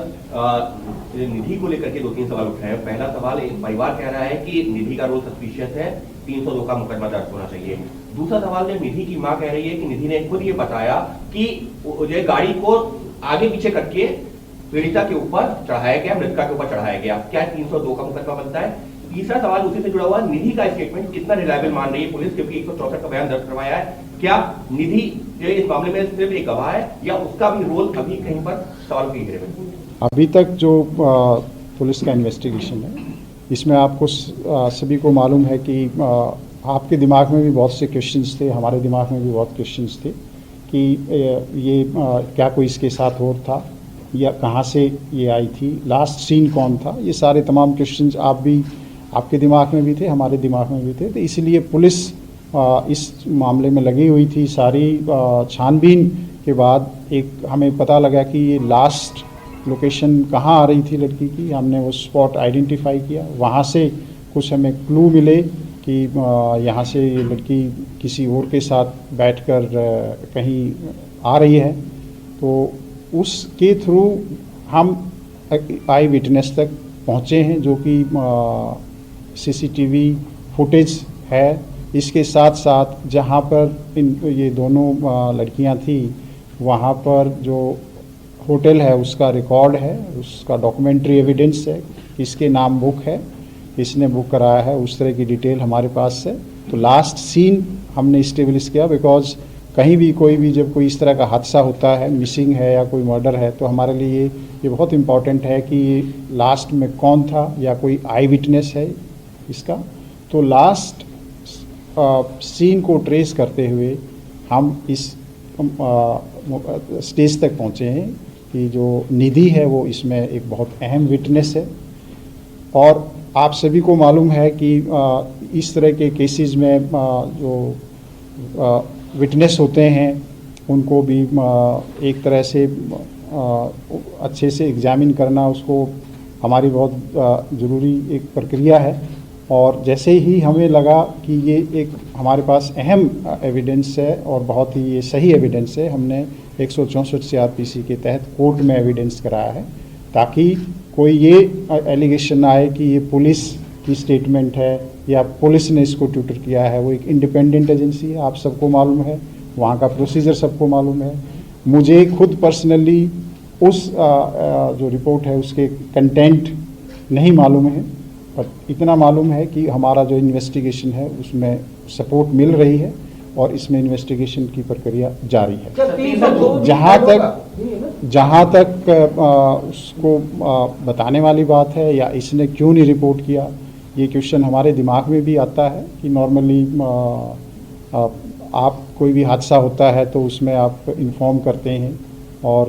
निधि को लेकर के 2-3 सवाल उठ रहे हैं। पहला सवाल, एक परिवार कह रहा है कि निधि का रोल सस्पिशियस है, 302 का मुकदमा दर्ज होना चाहिए। दूसरा सवाल, जो निधि की मां कह रही है कि निधि ने खुद ये बताया कि जो गाड़ी को आगे पीछे करके पीड़िता के ऊपर चढ़ाया गया, मृतका के ऊपर चढ़ाया गया, क्या 302 का मुकदमा बनता है? तीसरा सवाल उसी से जुड़ा हुआ, निधि का स्टेटमेंट कितना रिलायबल मान रही है पुलिस, क्योंकि 164 का बयान दर्ज करवाया है। क्या निधि इस मामले में सिर्फ एक गवाह है या उसका भी रोल अभी कहीं पर सवाल की घेरे में? अभी तक जो पुलिस का इन्वेस्टिगेशन है, इसमें आपको सभी को मालूम है कि आपके दिमाग में भी बहुत से क्वेश्चंस थे, हमारे दिमाग में भी बहुत क्वेश्चंस थे कि ये क्या कोई इसके साथ और था या कहाँ से ये आई थी, लास्ट सीन कौन था, ये सारे तमाम क्वेश्चंस आपके दिमाग में भी थे, हमारे दिमाग में भी थे। तो इसलिए पुलिस इस मामले में लगी हुई थी। सारी छानबीन के बाद एक हमें पता लगा कि ये लास्ट लोकेशन कहाँ आ रही थी लड़की की, हमने वो स्पॉट आइडेंटिफाई किया, वहाँ से कुछ हमें क्लू मिले कि यहाँ से ये लड़की किसी और के साथ बैठकर कहीं आ रही है। तो उसके थ्रू हम आई विटनेस तक पहुँचे हैं, जो कि सीसीटीवी फुटेज है। इसके साथ साथ जहाँ पर ये दोनों लड़कियाँ थी, वहाँ पर जो होटल है उसका रिकॉर्ड है, उसका डॉक्यूमेंट्री एविडेंस है, इसके नाम बुक है, इसने बुक कराया है, उस तरह की डिटेल हमारे पास है। तो लास्ट सीन हमने इस्टेब्लिश किया, बिकॉज कहीं भी कोई भी जब कोई इस तरह का हादसा होता है, मिसिंग है या कोई मर्डर है, तो हमारे लिए ये बहुत इम्पॉर्टेंट है कि लास्ट में कौन था या कोई आई विटनेस है इसका। तो लास्ट सीन को ट्रेस करते हुए हम इस स्टेज तक पहुँचे हैं कि जो निधि है वो इसमें एक बहुत अहम विटनेस है। और आप सभी को मालूम है कि इस तरह के केसेस में जो विटनेस होते हैं उनको भी एक तरह से अच्छे से एग्जामिन करना, उसको हमारी बहुत ज़रूरी एक प्रक्रिया है। और जैसे ही हमें लगा कि ये एक हमारे पास अहम एविडेंस है और बहुत ही ये सही एविडेंस है, हमने 164 CRPC के तहत कोर्ट में एविडेंस कराया है, ताकि कोई ये एलिगेशन आए कि ये पुलिस की स्टेटमेंट है या पुलिस ने इसको ट्यूटर किया है। वो एक इंडिपेंडेंट एजेंसी है, आप सबको मालूम है, वहाँ का प्रोसीजर सबको मालूम है। मुझे खुद पर्सनली उस जो रिपोर्ट है उसके कंटेंट नहीं मालूम है, पर इतना मालूम है कि हमारा जो इन्वेस्टिगेशन है उसमें सपोर्ट मिल रही है और इसमें इन्वेस्टिगेशन की प्रक्रिया जारी है। जहाँ तक उसको बताने वाली बात है या इसने क्यों नहीं रिपोर्ट किया, ये क्वेश्चन हमारे दिमाग में भी आता है कि नॉर्मली आप कोई भी हादसा होता है तो उसमें आप इन्फॉर्म करते हैं और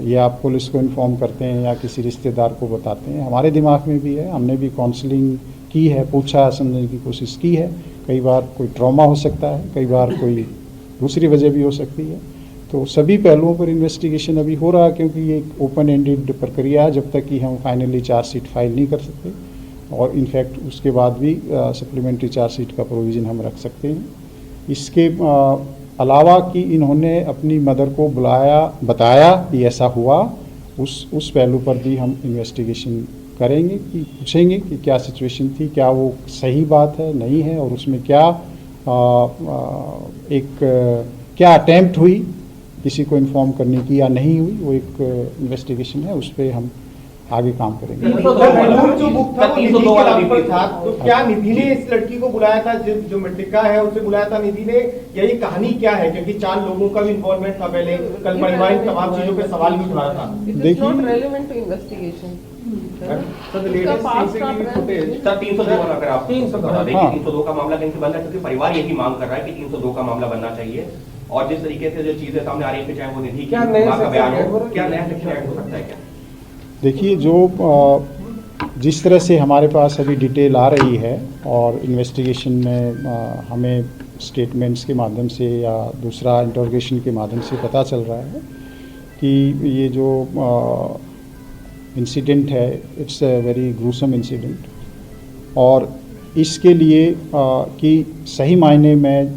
या आप पुलिस को इन्फॉर्म करते हैं या किसी रिश्तेदार को बताते हैं। हमारे दिमाग में भी है, हमने भी काउंसलिंग की है, पूछा समझने की कोशिश की है। कई बार कोई ट्रॉमा हो सकता है, कई बार कोई दूसरी वजह भी हो सकती है। तो सभी पहलुओं पर इन्वेस्टिगेशन अभी हो रहा है, क्योंकि ये एक ओपन एंडेड प्रक्रिया है जब तक कि हम फाइनली चार्जशीट फाइल नहीं कर सकते, और इनफैक्ट उसके बाद भी सप्लीमेंट्री चार्जशीट का प्रोविज़न हम रख सकते हैं। इसके अलावा कि इन्होंने अपनी मदर को बुलाया, बताया कि ऐसा हुआ, उस पहलू पर भी हम इन्वेस्टिगेशन करेंगे कि पूछेंगे कि क्या सिचुएशन थी, क्या वो सही बात है नहीं है, और उसमें क्या क्या अटेम्प्ट हुई किसी को इन्फॉर्म करने की या नहीं हुई। वो एक इन्वेस्टिगेशन है, उस पर हम आगे काम करेंगे। जो बुक था वो निधि के नाम पर था, तो क्या निधि ने इस लड़की को बुलाया था, जो मृतका है उसे बुलाया था निधि ने, या ये कहानी क्या है? क्योंकि 4 लोगों का भी इन्वॉल्वमेंट था पहले, कल परिवार तमाम चीजों पे सवाल भी उठाया था। देखिए अगर आप 302 का मामला कहीं से बन रहा है, क्योंकि परिवार यही मांग कर रहा है कि 302 का मामला बनना चाहिए, और जिस तरीके से जो चीजें सामने आ रही है, चाहे वो निधि की मां का बयान हो, क्या नया सेक्शन ऐड हो सकता है क्या? देखिए, जो जिस तरह से हमारे पास अभी डिटेल आ रही है और इन्वेस्टिगेशन में हमें स्टेटमेंट्स के माध्यम से या दूसरा इंटरोगेशन के माध्यम से पता चल रहा है कि ये जो इंसिडेंट है it's a very gruesome incident, और इसके लिए कि सही मायने में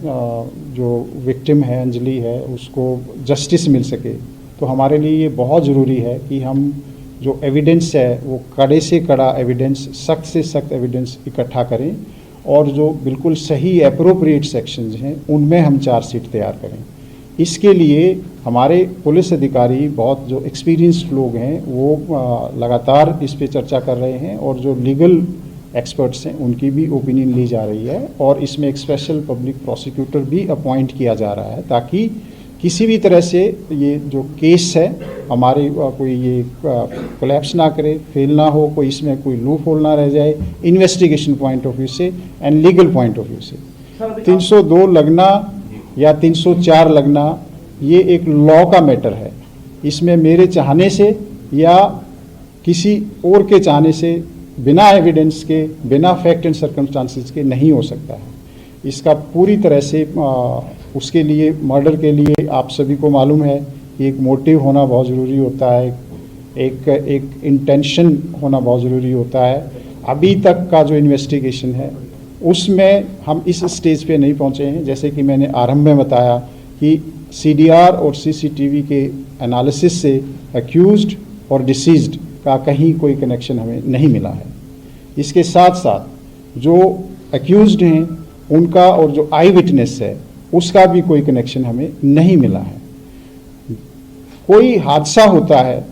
जो विक्टिम है अंजलि है उसको जस्टिस मिल सके, तो हमारे लिए ये बहुत ज़रूरी है कि हम जो एविडेंस है वो कड़े से कड़ा एविडेंस, सख्त से सख्त एविडेंस इकट्ठा करें और जो बिल्कुल सही एप्रोप्रिएट सेक्शंस हैं उनमें हम चार्जशीट तैयार करें। इसके लिए हमारे पुलिस अधिकारी बहुत जो एक्सपीरियंस्ड लोग हैं वो लगातार इस पे चर्चा कर रहे हैं और जो लीगल एक्सपर्ट्स हैं उनकी भी ओपिनियन ली जा रही है और इसमें एक स्पेशल पब्लिक प्रोसिक्यूटर भी अपॉइंट किया जा रहा है ताकि किसी भी तरह से ये जो केस है हमारे कोई ये कोलैप्स ना करे, फेल ना हो, कोई इसमें कोई लूप होल ना रह जाए, इन्वेस्टिगेशन पॉइंट ऑफ व्यू से and legal point of view से। 302 लगना या 304 लगना ये एक लॉ का मैटर है, इसमें मेरे चाहने से या किसी और के चाहने से बिना एविडेंस के, बिना फैक्ट एंड सर्कमस्टांसेस के नहीं हो सकता है। इसका पूरी तरह से उसके लिए मर्डर के लिए आप सभी को मालूम है कि एक मोटिव होना बहुत ज़रूरी होता है, एक इंटेंशन होना बहुत ज़रूरी होता है। अभी तक का जो इन्वेस्टिगेशन है उसमें हम इस स्टेज पे नहीं पहुंचे हैं। जैसे कि मैंने आरंभ में बताया कि सीडीआर और सीसीटीवी के एनालिसिस से अक्यूज्ड और डिसीज्ड का कहीं कोई कनेक्शन हमें नहीं मिला है। इसके साथ साथ जो अक्यूज्ड हैं उनका और जो आई विटनेस है उसका भी कोई कनेक्शन हमें नहीं मिला है। कोई हादसा होता है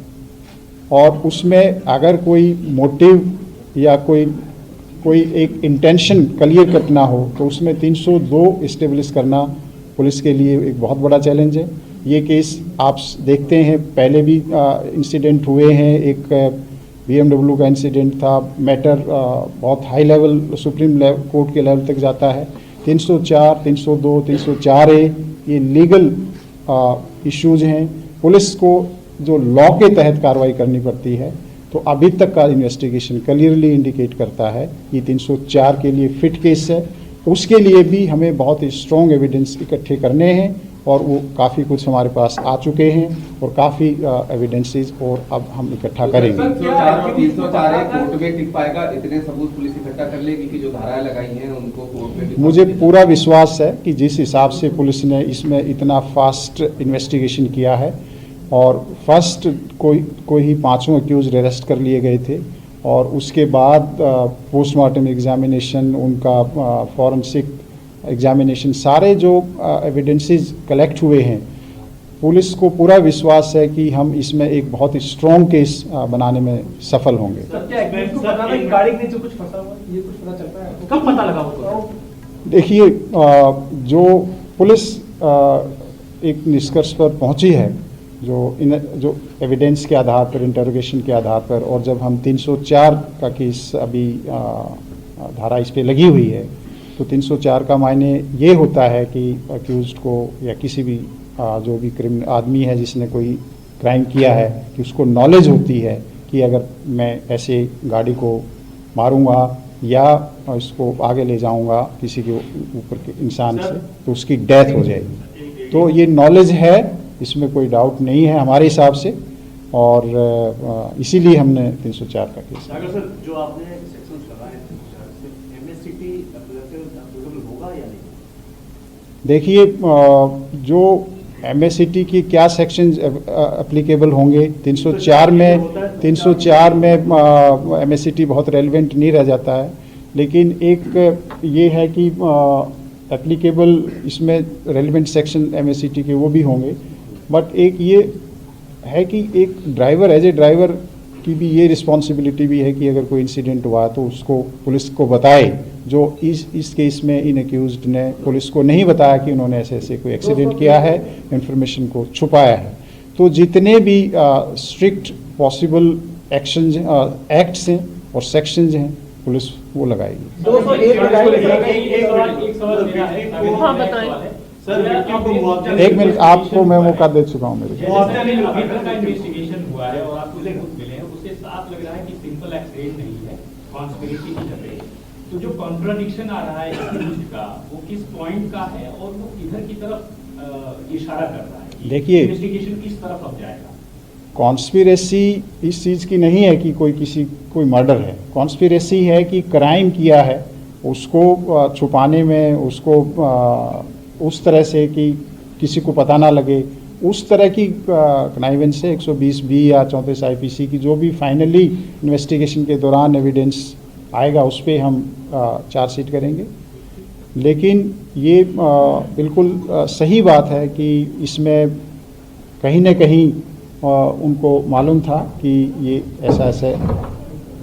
और उसमें अगर कोई मोटिव या कोई एक इंटेंशन क्लियर कट ना हो तो उसमें 302 इस्टेब्लिश करना पुलिस के लिए एक बहुत बड़ा चैलेंज है। ये केस आप देखते हैं पहले भी इंसिडेंट हुए हैं, एक BMW का इंसिडेंट था, मैटर बहुत हाई लेवल सुप्रीम कोर्ट के लेवल तक जाता है। 304, 302, 304A ये लीगल इश्यूज हैं, पुलिस को जो लॉ के तहत कार्रवाई करनी पड़ती है। तो अभी तक का इन्वेस्टिगेशन क्लियरली इंडिकेट करता है कि 304 के लिए फिट केस है। उसके लिए भी हमें बहुत ही स्ट्रॉन्ग एविडेंस इकट्ठे करने हैं और वो काफ़ी कुछ हमारे पास आ चुके हैं और काफ़ी एविडेंसेस और अब हम इकट्ठा करेंगे। 304 कोर्ट में टिक पाएगा, इतने सबूत पुलिस इकट्ठा कर लेगी कि जो धाराएं लगाई हैं उनको कोर्ट में? मुझे पूरा विश्वास है कि जिस हिसाब से पुलिस ने इसमें इतना फास्ट इन्वेस्टिगेशन किया है और फर्स्ट कोई ही 5 अक्यूज अरेस्ट कर लिए गए थे और उसके बाद पोस्टमार्टम एग्जामिनेशन, उनका फॉरेंसिक एग्जामिनेशन, सारे जो एविडेंसेस कलेक्ट हुए हैं, पुलिस को पूरा विश्वास है कि हम इसमें एक बहुत ही स्ट्रॉन्ग केस बनाने में सफल होंगे। कब पता लगा? देखिए, जो पुलिस एक निष्कर्ष पर पहुंची है जो एविडेंस के आधार पर, इंटरोगेशन के आधार पर, और जब हम 304 का केस अभी धारा इस पे लगी हुई है तो 304 का मायने ये होता है कि अक्यूज्ड को या किसी भी जो भी क्रिमिनल आदमी है जिसने कोई क्राइम किया है कि उसको नॉलेज होती है कि अगर मैं ऐसे गाड़ी को मारूंगा या इसको आगे ले जाऊंगा किसी के ऊपर के इंसान से तो उसकी डेथ हो जाएगी। तो ये नॉलेज है, इसमें कोई डाउट नहीं है हमारे हिसाब से, और इसीलिए हमने 304 का केस। अगर सर जो आपने सेक्शंस लगाए हैं 304 से एमएससीटी एप्लीकेबल होगा या नहीं? देखिए, जो एमएससीटी की क्या सेक्शंस एप्लीकेबल होंगे, 304 में एमएससीटी बहुत रेलेवेंट नहीं रह जाता है, लेकिन एक ये है कि एप्लीकेबल इसमें रेलेवेंट सेक्शन एमएससीटी के वो भी होंगे। बट एक ये है कि एक ड्राइवर, एज ए ड्राइवर की भी ये रिस्पॉन्सिबिलिटी भी है कि अगर कोई इंसिडेंट हुआ तो उसको पुलिस को बताए। जो इस केस में इन अक्यूज्ड ने पुलिस को नहीं बताया कि उन्होंने ऐसे कोई एक्सीडेंट किया है, इंफॉर्मेशन को छुपाया है। तो जितने भी स्ट्रिक्ट पॉसिबल एक्शंस, एक्ट्स हैं और सेक्शंस हैं, पुलिस वो लगाएगी। हाँ बताएं सर victim को मुआवजा एक मिनट, आपको मैं मौका दे चुका हूँ मेरे मुआवजा नहीं मिला। अभी तक का इन्वेस्टिगेशन हुआ है और आपको सबूत मिले हैं, उससे साफ लग रहा है कि सिंपल एक्सीडेंट नहीं है, कॉन्स्पिरेसी की कर रहे हैं। तो जो कॉन्ट्राडिक्शन आ रहा है accused का, वो किस पॉइंट का है और वो किधर की तरफ इशारा कर रहा है कि देखिए, इन्वेस्टिगेशन किस तरफ अब जाएगा? कॉन्स्पिरेसी इस चीज़ की नहीं है कि कोई मर्डर है। कॉन्स्पिरेसी है कि क्राइम किया है, उसको छुपाने में, उसको उस तरह से कि किसी को पता ना लगे, उस तरह की कनाइवेंस से 120B या 34 IPC की जो भी फाइनली इन्वेस्टिगेशन के दौरान एविडेंस आएगा उस पर हम चार्जशीट करेंगे। लेकिन ये बिल्कुल सही बात है कि इसमें कहीं न कहीं उनको मालूम था कि ये ऐसा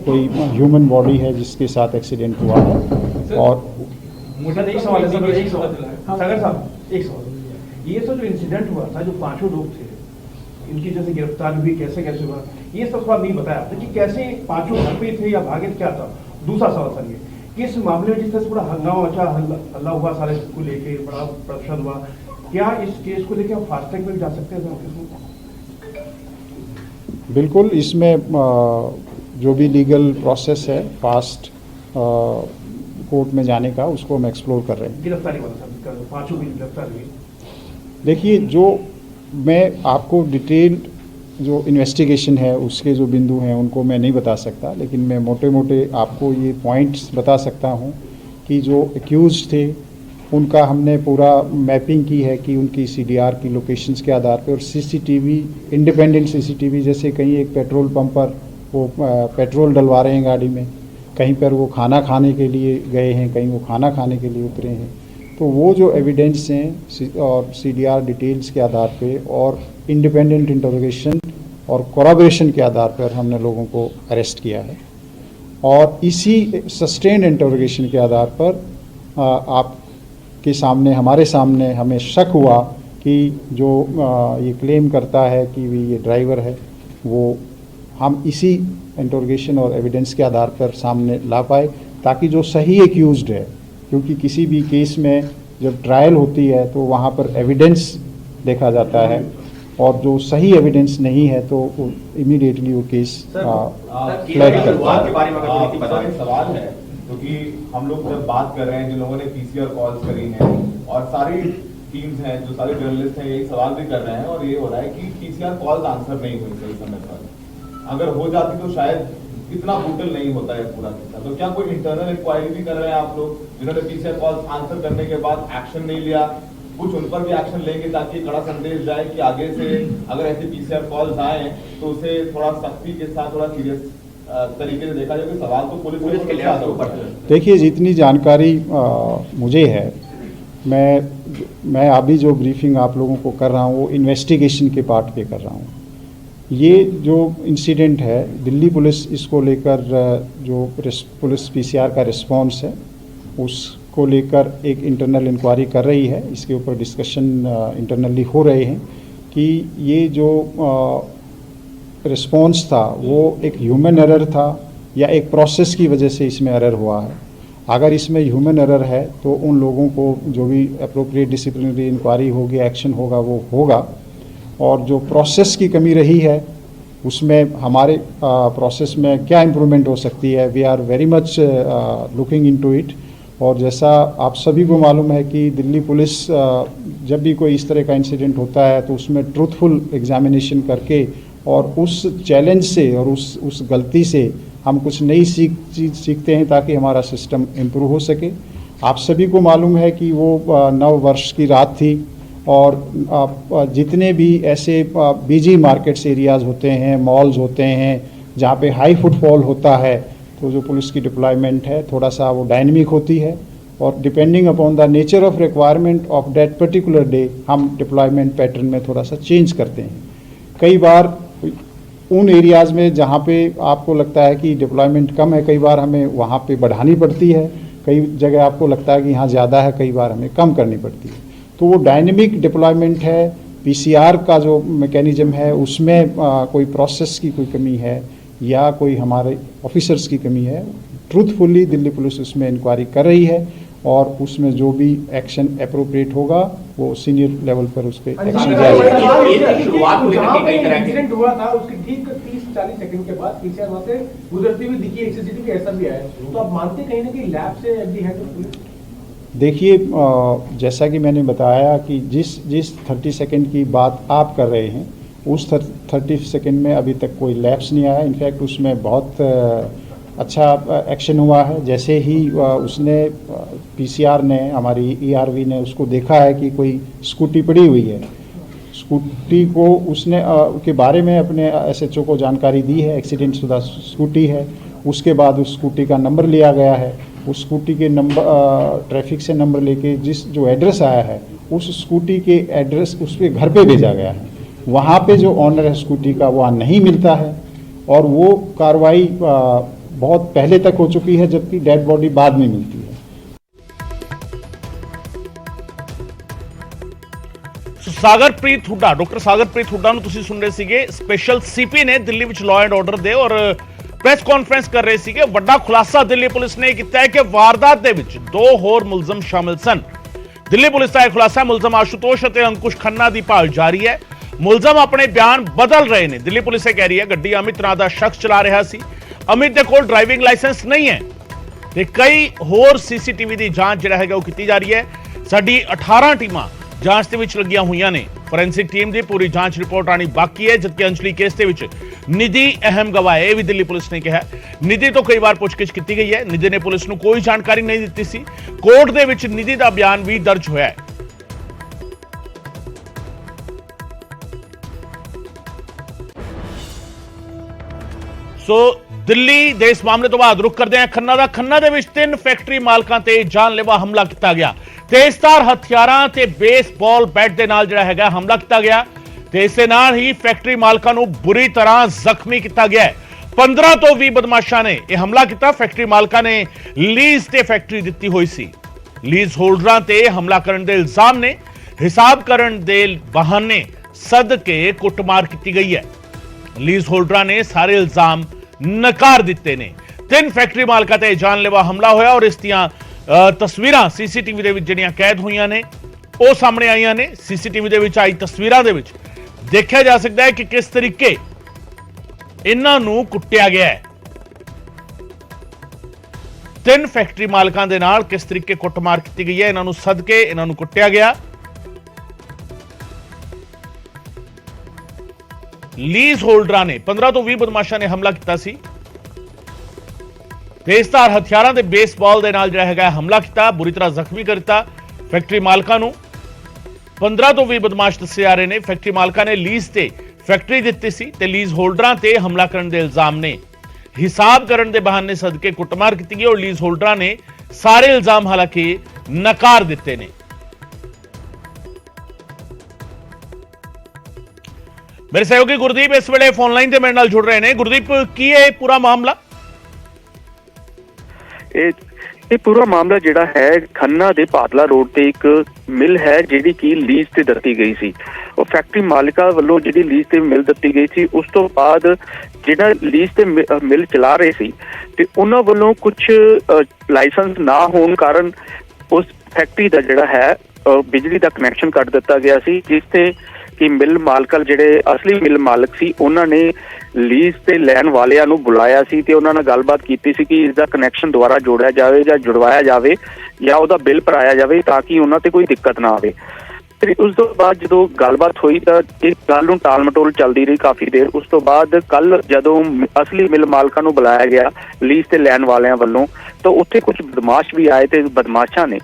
कोई ह्यूमन बॉडी है जिसके साथ एक्सीडेंट हुआ है। और मुझे एक सवाल है सर, एक सवाल सागर साहब, एक सवाल, ये तो जो इंसिडेंट हुआ था, जो 5 लोग थे, इनकी जैसे गिरफ्तारी हुई, कैसे हुआ, ये सब सवाल नहीं बताया आपने कि कैसे 5 घर पे थे या भागे, क्या था? दूसरा सवाल सर, ये इस मामले में जिस तरह से पूरा हंगामा मचा, हल्ला हुआ, सारे को लेके बड़ा प्रदर्शन हुआ, क्या इस केस को लेके हम फास्ट ट्रैक में जा सकते हैं? बिल्कुल, इसमें जो भी लीगल प्रोसेस है फास्ट कोर्ट में जाने का, उसको हम एक्सप्लोर कर रहे हैं। गिरफ्तारी वाला सर, 5 भी गिरफ्तार हुए। देखिए, जो मैं आपको डिटेल जो इन्वेस्टिगेशन है उसके जो बिंदु हैं उनको मैं नहीं बता सकता, लेकिन मैं मोटे मोटे आपको ये पॉइंट्स बता सकता हूँ कि जो एक्यूज थे उनका हमने पूरा मैपिंग की है कि उनकी CDR की लोकेशंस के आधार पे, और CCTV, इंडिपेंडेंट CCTV, जैसे कहीं एक पेट्रोल पंप पर वो पेट्रोल डलवा रहे हैं गाड़ी में, कहीं पर वो खाना खाने के लिए गए हैं, कहीं वो खाना खाने के लिए उतरे हैं। तो वो जो एविडेंस हैं और CDR डिटेल्स के आधार पे और इंडिपेंडेंट इंटरोगेशन और कोलैबोरेशन के आधार पर हमने लोगों को अरेस्ट किया है। और इसी सस्टेन्ड इंटरोगेशन के आधार पर आपके सामने, हमारे सामने हमें शक हुआ कि जो ये क्लेम करता है कि ये ड्राइवर है, वो हम इसी इंटरोगेशन और एविडेंस के आधार पर सामने ला पाए, ताकि जो सही एक्यूज्ड है, क्योंकि किसी भी केस में जब ट्रायल होती है तो वहाँ पर एविडेंस देखा जाता है, और जो सही एविडेंस नहीं है तो इमीडिएटली वो केस फ्लैग करता है। सवाल है क्योंकि हम लोग जब बात कर रहे हैं, जिन लोगों ने PCR कॉल्स करी हैं और सारी टीम्स हैं, जो सारे जर्नलिस्ट हैं, यही सवाल भी कर रहे हैं, और ये हो रहा है कि PCR कॉल्स आंसर नहीं हुई सही समय पर। अगर हो जाती तो शायद इतना ब्रूटल नहीं होता है पूरा किस्सा। तो क्या कोई इंटरनल इंक्वायरी भी कर रहे हैं आप लोग, जिन्होंने PCR कॉल्स आंसर करने के बाद एक्शन नहीं लिया, कुछ उन पर भी एक्शन लेंगे ताकि कड़ा संदेश जाए कि आगे से अगर ऐसे PCR कॉल्स आए तो उसे थोड़ा सख्ती के साथ, थोड़ा सीरियस तरीके से देखा जाए? कि सवाल तो पुलिस के लिए। देखिए, जितनी जानकारी मुझे है, मैं अभी जो ब्रीफिंग आप लोगों को कर रहा हूँ वो इन्वेस्टिगेशन के पार्ट पे कर रहा हूँ। ये जो इंसिडेंट है, दिल्ली पुलिस इसको लेकर जो पुलिस PCR का रिस्पांस है उसको लेकर एक इंटरनल इंक्वायरी कर रही है। इसके ऊपर डिस्कशन इंटरनली हो रहे हैं कि ये जो रिस्पांस था वो एक ह्यूमन एरर था या एक प्रोसेस की वजह से इसमें एरर हुआ है। अगर इसमें ह्यूमन एरर है तो उन लोगों को जो भी अप्रोप्रिएट डिसिप्लिनरी इंक्वायरी होगी, एक्शन होगा, वो होगा। और जो प्रोसेस की कमी रही है उसमें हमारे प्रोसेस में क्या इम्प्रूवमेंट हो सकती है, we are very much looking into it. और जैसा आप सभी को मालूम है कि दिल्ली पुलिस जब भी कोई इस तरह का इंसिडेंट होता है तो उसमें ट्रूथफुल एग्जामिनेशन करके और उस चैलेंज से और उस गलती से हम कुछ नई चीज़ सीखते हैं ताकि हमारा सिस्टम इम्प्रूव हो सके। आप सभी को मालूम है कि वो 9 वर्ष की रात थी, और जितने भी ऐसे बिजी मार्केट्स एरियाज़ होते हैं, मॉल्स होते हैं, जहाँ पे हाई फुटफॉल होता है, तो जो पुलिस की डिप्लॉयमेंट है थोड़ा सा वो डायनेमिक होती है, और depending upon the nature of requirement of that particular day हम डिप्लॉयमेंट पैटर्न में थोड़ा सा चेंज करते हैं। कई बार उन एरियाज़ में जहाँ पे आपको लगता है कि डिप्लॉयमेंट कम है, कई बार हमें वहाँ पे बढ़ानी पड़ती है, कई जगह आपको लगता है कि यहाँ ज़्यादा है, कई बार हमें कम करनी पड़ती है। तो वो डायनेमिक डिप्लॉयमेंट है। PCR का जो मैकेनिज्म है उसमें कोई प्रोसेस की कोई कमी है या कोई हमारे ऑफिसर्स की कमी है, ट्रूथफुली दिल्ली पुलिस उसमें इंक्वायरी कर रही है। और उसमें जो भी एक्शन अप्रोप्रिएट होगा वो सीनियर लेवल पर उस पर एक्शन लिया जाएगा। इंसिडेंट हुआ था उसके ठीक 30-40 सेकंड के बाद पीसीआर वहां से गुजरती हुई दिखी, एक सीसीटीवी ऐसा भी आया, तो आप मानते कहीं ना कहीं लैब से एफडी है तो पुलिस? देखिए, जैसा कि मैंने बताया कि जिस 30 सेकंड की बात आप कर रहे हैं उस 30 सेकंड में अभी तक कोई लैप्स नहीं आया। इनफैक्ट उसमें बहुत अच्छा एक्शन हुआ है। जैसे ही उसने पीसीआर ने, हमारी ईआरवी ने उसको देखा है कि कोई स्कूटी पड़ी हुई है, स्कूटी को उसने के बारे में अपने एसएचओ को जानकारी दी है, एक्सीडेंट शुदा स्कूटी है। उसके बाद उस स्कूटी का नंबर लिया गया है, उस स्कूटी के नंबर ट्रैफिक से नंबर लेके जो एड्रेस आया है उस स्कूटी के एड्रेस उसके घर पे भेजा गया है। वहाँ पे जो ऑनर है स्कूटी का वहाँ नहीं मिलता है और वो कार्रवाई बहुत पहले तक हो चुकी है, जबकि डेड बॉडी बाद में मिलती है। ਸਾਗਰਪ੍ਰੀਤ ਹੁੱਡਾ, ਡਾਕਟਰ ਸਾਗਰਪ੍ਰੀਤ ਹੁੱਡਾ ਨੂੰ ਤੁਸੀਂ ਸੁਣ ਰਹੇ ਸੀਗੇ। ਸਪੈਸ਼ਲ ਸੀਪੀ ਨੇ ਦਿੱਲੀ ਵਿੱਚ ਲਾਅ ਐਂਡ ਆਰਡਰ ਦੇ ਔਰ ਪ੍ਰੈਸ ਕਾਨਫਰੰਸ ਕਰ ਰਹੇ ਸੀਗੇ। ਵੱਡਾ ਖੁਲਾਸਾ ਦਿੱਲੀ ਪੁਲਿਸ ਨੇ ਕੀਤਾ ਹੈ ਕਿ ਵਾਰਦਾਤ ਦੇ ਵਿੱਚ 2 ਹੋਰ ਮੁਲਜ਼ਮ ਸ਼ਾਮਿਲ ਸਨ। ਦਿੱਲੀ ਪੁਲਿਸ ਦਾ ਇਹ ਖੁਲਾਸਾ ਮੁਲਜ਼ਮ ਆਸ਼ੂਤੋਸ਼ ਅਤੇ ਅੰਕੁਸ਼ ਖੰਨਾ ਦੀ ਭਾਲ ਜਾਰੀ ਹੈ। ਮੁਲਜ਼ਮ ਆਪਣੇ ਬਿਆਨ ਬਦਲ ਰਹੇ ਨੇ। ਦਿੱਲੀ ਪੁਲਿਸ ਇਹ ਕਹਿ ਰਹੀ ਹੈ ਗੱਡੀ ਅਮਿਤ ਨਾਂ ਦਾ ਸ਼ਖਸ ਚਲਾ ਰਿਹਾ ਸੀ। ਅਮਿਤ ਦੇ ਕੋਲ ਡਰਾਈਵਿੰਗ ਲਾਇਸੈਂਸ ਨਹੀਂ ਹੈ ਤੇ ਕਈ ਹੋਰ ਸੀਸੀਟੀਵੀ ਦੀ ਜਾਂਚ ਜਿਹੜਾ ਹੈਗਾ ਉਹ ਕੀਤੀ ਜਾ ਰਹੀ ਹੈ। ਸਾਡੀ 18 ਟੀਮਾਂ ਜਾਂਚ ਦੇ ਵਿੱਚ ਲੱਗੀਆਂ ਹੋਈਆਂ ਨੇ। ਫੋਰੈਂਸਿਕ ਟੀਮ ਦੀ ਪੂਰੀ ਜਾਂਚ ਰਿਪੋਰਟ ਆਣੀ ਬਾਕੀ ਹੈ, ਜਦਕਿ ਅੰਜਲੀ ਕੇਸ ਦੇ ਵਿੱਚ ਨਿਧੀ ਅਹਿਮ ਗਵਾਹ ਹੈ। ਇਹ ਵੀ ਦਿੱਲੀ ਪੁਲਿਸ ਨੇ ਕਿਹਾ। ਨਿਧੀ ਤੋਂ ਕਈ ਵਾਰ ਪੁੱਛਗਿੱਛ ਕੀਤੀ ਗਈ ਹੈ। ਨਿਧੀ ਨੇ ਪੁਲਿਸ ਨੂੰ ਕੋਈ ਜਾਣਕਾਰੀ ਨਹੀਂ ਦਿੱਤੀ ਸੀ। ਕੋਰਟ ਦੇ ਵਿੱਚ ਨਿਧੀ ਦਾ ਬਿਆਨ ਵੀ ਦਰਜ ਹੋਇਆ ਹੈ। ਸੋ ਦਿੱਲੀ ਦੇ ਇਸ ਮਾਮਲੇ ਤੋਂ ਬਾਅਦ ਰੁਕ ਕਰਦੇ ਹਾਂ ਖੰਨਾ ਦਾ। ਖੰਨਾ ਦੇ ਵਿੱਚ 3 ਫੈਕਟਰੀ ਮਾਲਕਾਂ ਤੇ ਜਾਨਲੇਵਾ ਹਮਲਾ ਕੀਤਾ ਗਿਆ। ਤੇਜ਼ਧਾਰ ਹਥਿਆਰਾਂ ਤੇ ਬੇਸਬਾਲ ਬੈਟ ਦੇ ਨਾਲ ਜਿਹੜਾ ਹੈਗਾ ਹਮਲਾ ਕੀਤਾ ਗਿਆ ਤੇ ਇਸੇ ਨਾਲ ਹੀ ਫੈਕਟਰੀ ਮਾਲਕਾਂ ਨੂੰ ਬੁਰੀ ਤਰ੍ਹਾਂ ਜ਼ਖਮੀ ਕੀਤਾ ਗਿਆ। 15 ਤੋਂ 20 ਬਦਮਾਸ਼ਾਂ ਨੇ ਇਹ ਹਮਲਾ ਕੀਤਾ। ਫੈਕਟਰੀ ਮਾਲਕਾਂ ਨੇ ਲੀਜ਼ ਤੇ ਫੈਕਟਰੀ ਦਿੱਤੀ ਹੋਈ ਸੀ। ਲੀਜ਼ ਹੋਲਡਰਾਂ ਤੇ ਹਮਲਾ ਕਰਨ ਦੇ ਇਲਜ਼ਾਮ ਨੇ। ਹਿਸਾਬ ਕਰਨ ਦੇ ਬਹਾਨੇ ਸਦਕੇ ਕੁੱਟਮਾਰ ਕੀਤੀ ਗਈ ਹੈ। ਲੀਜ਼ ਹੋਲਡਰਾਂ ਨੇ ਸਾਰੇ ਇਲਜ਼ਾਮ ਨਕਾਰ ਦਿੱਤੇ ਨੇ। 3 ਫੈਕਟਰੀ ਮਾਲਕਾਂ ਤੇ ਜਾਨਲੇਵਾ ਹਮਲਾ ਹੋਇਆ ਔਰ ਇਸ ਦੀਆਂ ਤਸਵੀਰਾਂ ਸੀਸੀਟੀਵੀ ਦੇ ਵਿੱਚ ਜਿਹੜੀਆਂ ਕੈਦ ਹੋਈਆਂ ਨੇ ਉਹ ਸਾਹਮਣੇ ਆਈਆਂ ਨੇ। ਸੀਸੀਟੀਵੀ ਦੇ ਵਿੱਚ ਆਈ ਤਸਵੀਰਾਂ ਦੇ ਵਿੱਚ ਦੇਖਿਆ ਜਾ ਸਕਦਾ ਹੈ ਕਿ ਕਿਸ ਤਰੀਕੇ ਇਹਨਾਂ ਨੂੰ ਕੁੱਟਿਆ ਗਿਆ ਹੈ। 3 ਫੈਕਟਰੀ ਮਾਲਕਾਂ ਦੇ ਨਾਲ ਕਿਸ ਤਰੀਕੇ ਕੁੱਟਮਾਰ ਕੀਤੀ ਗਈ ਹੈ। ਇਹਨਾਂ ਨੂੰ ਸਦਕੇ ਇਹਨਾਂ ਨੂੰ ਕੁੱਟਿਆ ਗਿਆ। ਲੀਜ਼ ਹੋਲਡਰਾਂ ਨੇ 15 ਤੋਂ 20 ਬਦਮਾਸ਼ਾਂ ਨੇ ਹਮਲਾ ਕੀਤਾ ਸੀ। ਤੇਜ਼ਧਾਰ ਹਥਿਆਰਾਂ ਦੇ ਬੇਸਬਾਲ ਦੇ ਨਾਲ ਜਿਹੜਾ ਹੈਗਾ ਹਮਲਾ ਕੀਤਾ, ਬੁਰੀ ਤਰ੍ਹਾਂ ਜ਼ਖਮੀ ਕਰ ਦਿੱਤਾ ਫੈਕਟਰੀ ਮਾਲਕਾਂ ਨੂੰ। 15 ਤੋਂ 20 ਬਦਮਾਸ਼ ਦੱਸੇ ਜਾ ਰਹੇ ਨੇ। ਫੈਕਟਰੀ ਮਾਲਕਾਂ ਨੇ ਲੀਜ਼ ਤੇ ਫੈਕਟਰੀ ਦਿੱਤੀ ਸੀ ਤੇ ਲੀਜ਼ ਹੋਲਡਰਾਂ ਤੇ ਹਮਲਾ ਕਰਨ ਦੇ ਇਲਜ਼ਾਮ ਨੇ। ਹਿਸਾਬ ਕਰਨ ਦੇ ਬਹਾਨੇ ਸਦਕੇ ਕੁੱਟਮਾਰ ਕੀਤੀ ਗਈ ਔਰ ਲੀਜ਼ ਹੋਲਡਰਾਂ ਨੇ ਸਾਰੇ ਇਲਜ਼ਾਮ ਹਾਲਾਂਕਿ ਨਕਾਰ ਦਿੱਤੇ ਨੇ। ਮੇਰੇ ਸਹਿਯੋਗੀ ਗੁਰਦੀਪ ਇਸ ਵੇਲੇ ਫੋਨ ਲਾਈਨ ਤੇ ਮੇਰੇ ਨਾਲ ਜੁੜ ਰਹੇ ਨੇ। ਗੁਰਦੀਪ, ਕੀ ਹੈ ਪੂਰਾ ਮਾਮਲਾ? ਇਹ ਪੂਰਾ ਮਾਮਲਾ ਜਿਹੜਾ ਹੈ ਖੰਨਾ ਦੇ ਪਾਤਲਾ ਰੋਡ ਤੇ ਇੱਕ ਮਿਲ ਹੈ ਜਿਹੜੀ ਕਿ ਲੀਜ਼ ਤੇ ਦਿੱਤੀ ਗਈ ਸੀ। ਉਹ ਫੈਕਟਰੀ ਮਾਲਕਾਂ ਵੱਲੋਂ ਜਿਹੜੀ ਲੀਜ਼ ਤੇ ਮਿਲ ਦਿੱਤੀ ਗਈ ਸੀ, ਉਸ ਤੋਂ ਬਾਅਦ ਜਿਹੜਾ ਲੀਜ਼ ਤੇ ਮਿਲ ਚਲਾ ਰਹੇ ਸੀ ਤੇ ਉਹਨਾਂ ਵੱਲੋਂ ਕੁਝ ਲਾਇਸੈਂਸ ਨਾ ਹੋਣ ਕਾਰਨ ਉਸ ਫੈਕਟਰੀ ਦਾ ਜਿਹੜਾ ਹੈ ਬਿਜਲੀ ਦਾ ਕਨੈਕਸ਼ਨ ਕੱਟ ਦਿੱਤਾ ਗਿਆ ਸੀ, ਜਿਸ ਤੇ ਕਿ ਮਿਲ ਮਾਲਕ ਜਿਹੜੇ ਅਸਲੀ ਮਿਲ ਮਾਲਕ ਸੀ ਉਹਨਾਂ ਨੇ ਲੀਜ਼ ਤੇ ਲੈਣ ਵਾਲਿਆਂ ਨੂੰ ਬੁਲਾਇਆ ਸੀ ਤੇ ਉਹਨਾਂ ਨਾਲ ਗੱਲਬਾਤ ਕੀਤੀ ਸੀ ਕਿ ਇਸ ਦਾ ਕਨੈਕਸ਼ਨ ਦੁਬਾਰਾ ਜੋੜਿਆ ਜਾਵੇ ਜਾਂ ਜੁੜਵਾਇਆ ਜਾਵੇ ਜਾਂ ਉਹਦਾ ਬਿੱਲ ਭਰਾਇਆ ਜਾਵੇ ਤਾਂ ਕਿ ਉਹਨਾਂ ਤੇ ਕੋਈ ਦਿੱਕਤ ਨਾ ਆਵੇ। ਤੇ ਉਸ ਤੋਂ ਬਾਅਦ ਜਦੋਂ ਗੱਲਬਾਤ ਹੋਈ ਤਾਂ ਇਹ ਗੱਲ ਨੂੰ ਟਾਲ ਮਟੋਲ ਚੱਲਦੀ ਰਹੀ ਕਾਫੀ ਦੇਰ। ਉਸ ਤੋਂ ਬਾਅਦ ਕੱਲ ਜਦੋਂ ਅਸਲੀ ਮਿਲ ਮਾਲਕਾਂ ਨੂੰ ਬੁਲਾਇਆ ਗਿਆ ਲੀਜ਼ ਤੇ ਲੈਣ ਵਾਲਿਆਂ ਵੱਲੋਂ ਤਾਂ ਉੱਥੇ ਕੁਝ ਬਦਮਾਸ਼ ਵੀ ਆਏ ਤੇ ਬਦਮਾਸ਼ਾਂ ਨੇ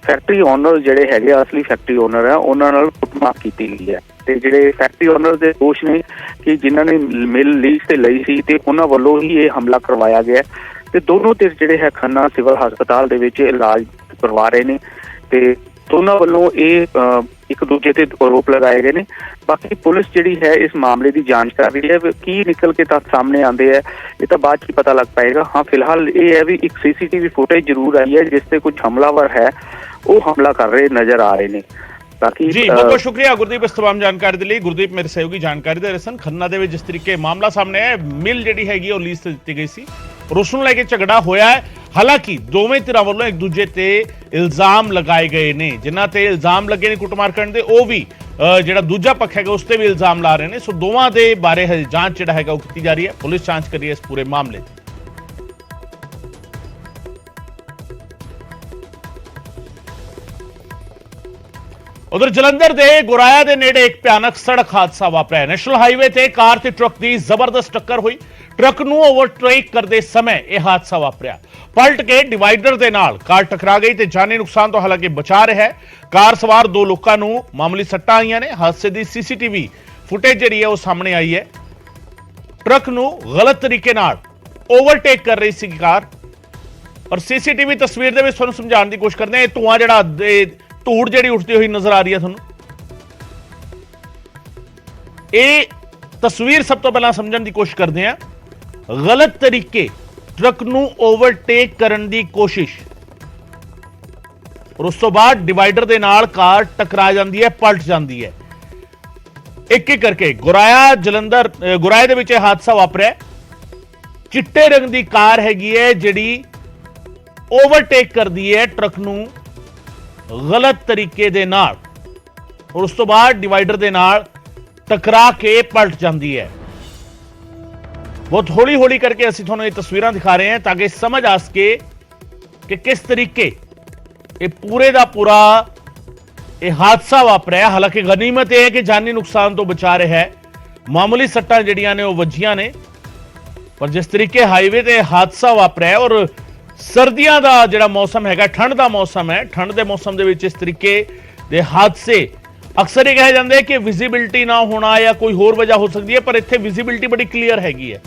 ਫੈਕਟਰੀ ਓਨਰ ਜਿਹੜੇ ਹੈਗੇ ਅਸਲੀ ਫੈਕਟਰੀ ਓਨਰ ਆ ਉਹਨਾਂ ਨਾਲ ਕੁੱਟਮਾਰ ਕੀਤੀ ਗਈ ਹੈ। ਤੇ ਜਿਹੜੇ ਫੈਕਟਰੀ ਓਨਰ ਦੇ ਦੋਸ਼ ਨੇ ਕਿ ਜਿਨ੍ਹਾਂ ਨੇ ਮਿਲ ਲੀਜ਼ ਤੇ ਲਈ ਸੀ ਤੇ ਉਹਨਾਂ ਵੱਲੋਂ ਹੀ ਇਹ ਹਮਲਾ ਕਰਵਾਇਆ ਗਿਆ ਤੇ ਦੋਨੋਂ ਧਿਰ ਜਿਹੜੇ ਹੈ ਖੰਨਾ ਸਿਵਲ ਹਸਪਤਾਲ ਦੇ ਵਿੱਚ ਇਲਾਜ ਕਰਵਾ ਰਹੇ ਨੇ ਤੇ ਦੋਨਾਂ ਵੱਲੋਂ ਇਹ ਇੱਕ ਦੂਜੇ ਤੇ ਆਰੋਪ ਲਗਾਏ ਗਏ ਨੇ। ਬਾਕੀ ਪੁਲਿਸ ਜਿਹੜੀ ਹੈ ਇਸ ਮਾਮਲੇ ਦੀ ਜਾਂਚ ਕਰ ਰਹੀ ਹੈ। ਕੀ ਨਿਕਲ ਕੇ ਤੱਥ ਸਾਹਮਣੇ ਆਉਂਦੇ ਹੈ ਇਹ ਤਾਂ ਬਾਅਦ 'ਚ ਪਤਾ ਲੱਗ ਪਾਏਗਾ। ਹਾਂ, ਫਿਲਹਾਲ ਇਹ ਹੈ ਵੀ ਇੱਕ ਸੀਸੀਟੀਵੀ ਫੁਟੇਜ ਜ਼ਰੂਰ ਆਈ ਹੈ ਜਿਸ ਤੇ ਕੁਝ ਹਮਲਾਵਰ ਹੈ ਉਹ ਹਮਲਾ ਕਰ ਰਹੇ ਨਜ਼ਰ ਆ ਰਹੇ ਨੇ। ਬਾਕੀ ਜੀ ਬਹੁਤ ਬਹੁਤ ਸ਼ੁਕਰੀਆ ਗੁਰਦੀਪ ਇਸ ਤਮਾਮ ਜਾਣਕਾਰੀ ਦੇ ਲਈ। ਗੁਰਦੀਪ ਮੇਰੇ ਸਹਿਯੋਗੀ ਜਾਣਕਾਰੀ ਦੇ ਰਹੇ ਸਨ। ਖੰਨਾ ਦੇ ਵਿੱਚ ਜਿਸ ਤਰੀਕੇ ਮਾਮਲਾ ਸਾਹਮਣੇ ਆਇਆ, ਮਿਲ ਜਿਹੜੀ ਹੈਗੀ ਉਹ ਲੀਜ਼ ਤੇ ਦਿੱਤੀ ਗਈ ਸੀ ਔਰ ਉਸ ਨੂੰ ਲੈ ਕੇ ਝਗੜਾ ਹੋਇਆ ਹੈ। ਹਾਲਾਂਕਿ ਦੋਵੇਂ ਧਿਰਾਂ ਵੱਲੋਂ ਇੱਕ ਦੂਜੇ ਤੇ ਇਲਜ਼ਾਮ ਲਗਾਏ ਗਏ ਨੇ। ਜਿਨ੍ਹਾਂ ਤੇ ਇਲਜ਼ਾਮ ਲੱਗੇ ਨੇ ਕੁੱਟਮਾਰ ਕਰਨ ਦੇ, ਉਹ ਵੀ ਜਿਹੜਾ ਦੂਜਾ ਪੱਖ ਹੈਗਾ ਉਸ ਤੇ ਵੀ ਇਲਜ਼ਾਮ ਲਾ ਰਹੇ ਨੇ। ਸੋ ਦੋਵਾਂ ਦੇ ਬਾਰੇ ਹਜੇ ਜਾਂਚ ਜਿਹੜਾ ਹੈਗਾ ਉਹ ਕੀਤੀ ਜਾ ਰਹੀ ਹੈ। ਪੁਲਿਸ ਜਾਂਚ ਕਰ ਰਹੀ ਹੈ ਇਸ ਪੂਰੇ ਮਾਮਲੇ ਦੀ। ਉਧਰ ਜਲੰਧਰ ਦੇ ਗੁਰਾਇਆ ਦੇ ਨੇੜੇ ਇੱਕ ਭਿਆਨਕ ਸੜਕ ਹਾਦਸਾ ਵਾਪਰਿਆ। ਨੈਸ਼ਨਲ ਹਾਈਵੇ ਤੇ ਕਾਰ ਤੇ ਟਰੱਕ ਦੀ ਜ਼ਬਰਦਸਤ ਟੱਕਰ ਹੋਈ। ਟਰੱਕ ਨੂੰ ਓਵਰਟੇਕ ਕਰਦੇ ਸਮੇਂ ਇਹ ਹਾਦਸਾ ਵਾਪਰਿਆ। ਪਲਟ ਕੇ ਡਿਵਾਈਡਰ ਦੇ ਨਾਲ ਕਾਰ ਟਕਰਾ ਗਈ ਤੇ ਜਾਨੀ ਨੁਕਸਾਨ ਤੋਂ ਹਾਲਾਂਕਿ ਬਚਾ ਰਿਹਾ ਹੈ। ਕਾਰ ਸਵਾਰ 2 ਲੋਕਾਂ ਨੂੰ ਮਾਮੂਲੀ ਸੱਟਾਂ ਆਈਆਂ ਨੇ। ਹਾਦਸੇ ਦੀ ਸੀਸੀਟੀਵੀ ਫੁਟੇਜ ਜਿਹੜੀ ਹੈ ਉਹ ਸਾਹਮਣੇ ਆਈ ਹੈ। ਟਰੱਕ ਨੂੰ ਗਲਤ ਤਰੀਕੇ ਨਾਲ ਓਵਰਟੇਕ ਕਰ ਰਹੀ ਸੀ ਕਾਰ, ਔਰ ਸੀਸੀਟੀਵੀ ਤਸਵੀਰ ਦੇ ਵਿੱਚ ਤੁਹਾਨੂੰ ਸਮਝਾਉਣ ਦੀ ਕੋਸ਼ਿਸ਼ ਕਰਦੇ ਹਾਂ। ਇਹ ਧੂਆਂ ਜਿਹੜਾ ਧੂੜ ਜਿਹੜੀ ਉੱਠਦੀ ਹੋਈ ਨਜ਼ਰ ਆ ਰਹੀ ਹੈ ਤੁਹਾਨੂੰ, ਇਹ ਤਸਵੀਰ ਸਭ ਤੋਂ ਪਹਿਲਾਂ ਸਮਝਣ ਦੀ ਕੋਸ਼ਿਸ਼ ਕਰਦੇ ਹਾਂ। ਗਲਤ ਤਰੀਕੇ ਟਰੱਕ ਨੂੰ ਓਵਰਟੇਕ ਕਰਨ ਦੀ ਕੋਸ਼ਿਸ਼, ਔਰ ਉਸ ਤੋਂ ਬਾਅਦ ਡਿਵਾਈਡਰ ਦੇ ਨਾਲ ਕਾਰ ਟਕਰਾ ਜਾਂਦੀ ਹੈ, ਪਲਟ ਜਾਂਦੀ ਹੈ। ਇੱਕ ਇੱਕ ਕਰਕੇ ਗੁਰਾਇਆ ਦੇ ਵਿੱਚ ਇਹ ਹਾਦਸਾ ਵਾਪਰਿਆ। ਚਿੱਟੇ ਰੰਗ ਦੀ ਕਾਰ ਹੈਗੀ ਹੈ ਜਿਹੜੀ ਓਵਰਟੇਕ ਕਰਦੀ ਹੈ ਟਰੱਕ ਨੂੰ ਗਲਤ ਤਰੀਕੇ ਦੇ ਨਾਲ, ਔਰ ਉਸ ਤੋਂ ਬਾਅਦ ਡਿਵਾਈਡਰ ਦੇ ਨਾਲ ਟਕਰਾ ਕੇ ਪਲਟ ਜਾਂਦੀ ਹੈ। ਬਹੁਤ ਹੌਲੀ ਹੌਲੀ ਕਰਕੇ ਅਸੀਂ ਤੁਹਾਨੂੰ ਇਹ ਤਸਵੀਰਾਂ ਦਿਖਾ ਰਹੇ ਹਾਂ ਤਾਂ ਕਿ ਸਮਝ ਆ ਸਕੇ ਕਿ ਕਿਸ ਤਰੀਕੇ ਇਹ ਪੂਰੇ ਦਾ ਪੂਰਾ ਇਹ ਹਾਦਸਾ ਵਾਪਰਿਆ। ਹਾਲਾਂਕਿ ਗਨੀਮਤ ਇਹ ਹੈ ਕਿ ਜਾਨੀ ਨੁਕਸਾਨ ਤੋਂ ਬਚਾ ਰਿਹਾ ਹੈ। ਮਾਮੂਲੀ ਸੱਟਾਂ ਜਿਹੜੀਆਂ ਨੇ ਉਹ ਵੱਜੀਆਂ ਨੇ, ਪਰ ਜਿਸ ਤਰੀਕੇ ਹਾਈਵੇ ਤੇ ਹਾਦਸਾ ਵਾਪਰਿਆ, ਔਰ ਸਰਦੀਆਂ ਦਾ ਜਿਹੜਾ ਮੌਸਮ ਹੈਗਾ, ਠੰਡ ਦਾ ਮੌਸਮ ਹੈ, ਠੰਡ ਦੇ ਮੌਸਮ ਦੇ ਵਿੱਚ ਇਸ ਤਰੀਕੇ ਦੇ ਹਾਦਸੇ ਅਕਸਰ ਇਹ ਕਹੇ ਜਾਂਦੇ ਕਿ ਵਿਜ਼ਿਬਿਲਿਟੀ ਨਾ ਹੋਣਾ ਜਾਂ ਕੋਈ ਹੋਰ ਵਜ੍ਹਾ ਹੋ ਸਕਦੀ ਹੈ, ਪਰ ਇੱਥੇ ਵਿਜ਼ਿਬਿਲਿਟੀ ਬੜੀ ਕਲੀਅਰ ਹੈਗੀ ਹੈ।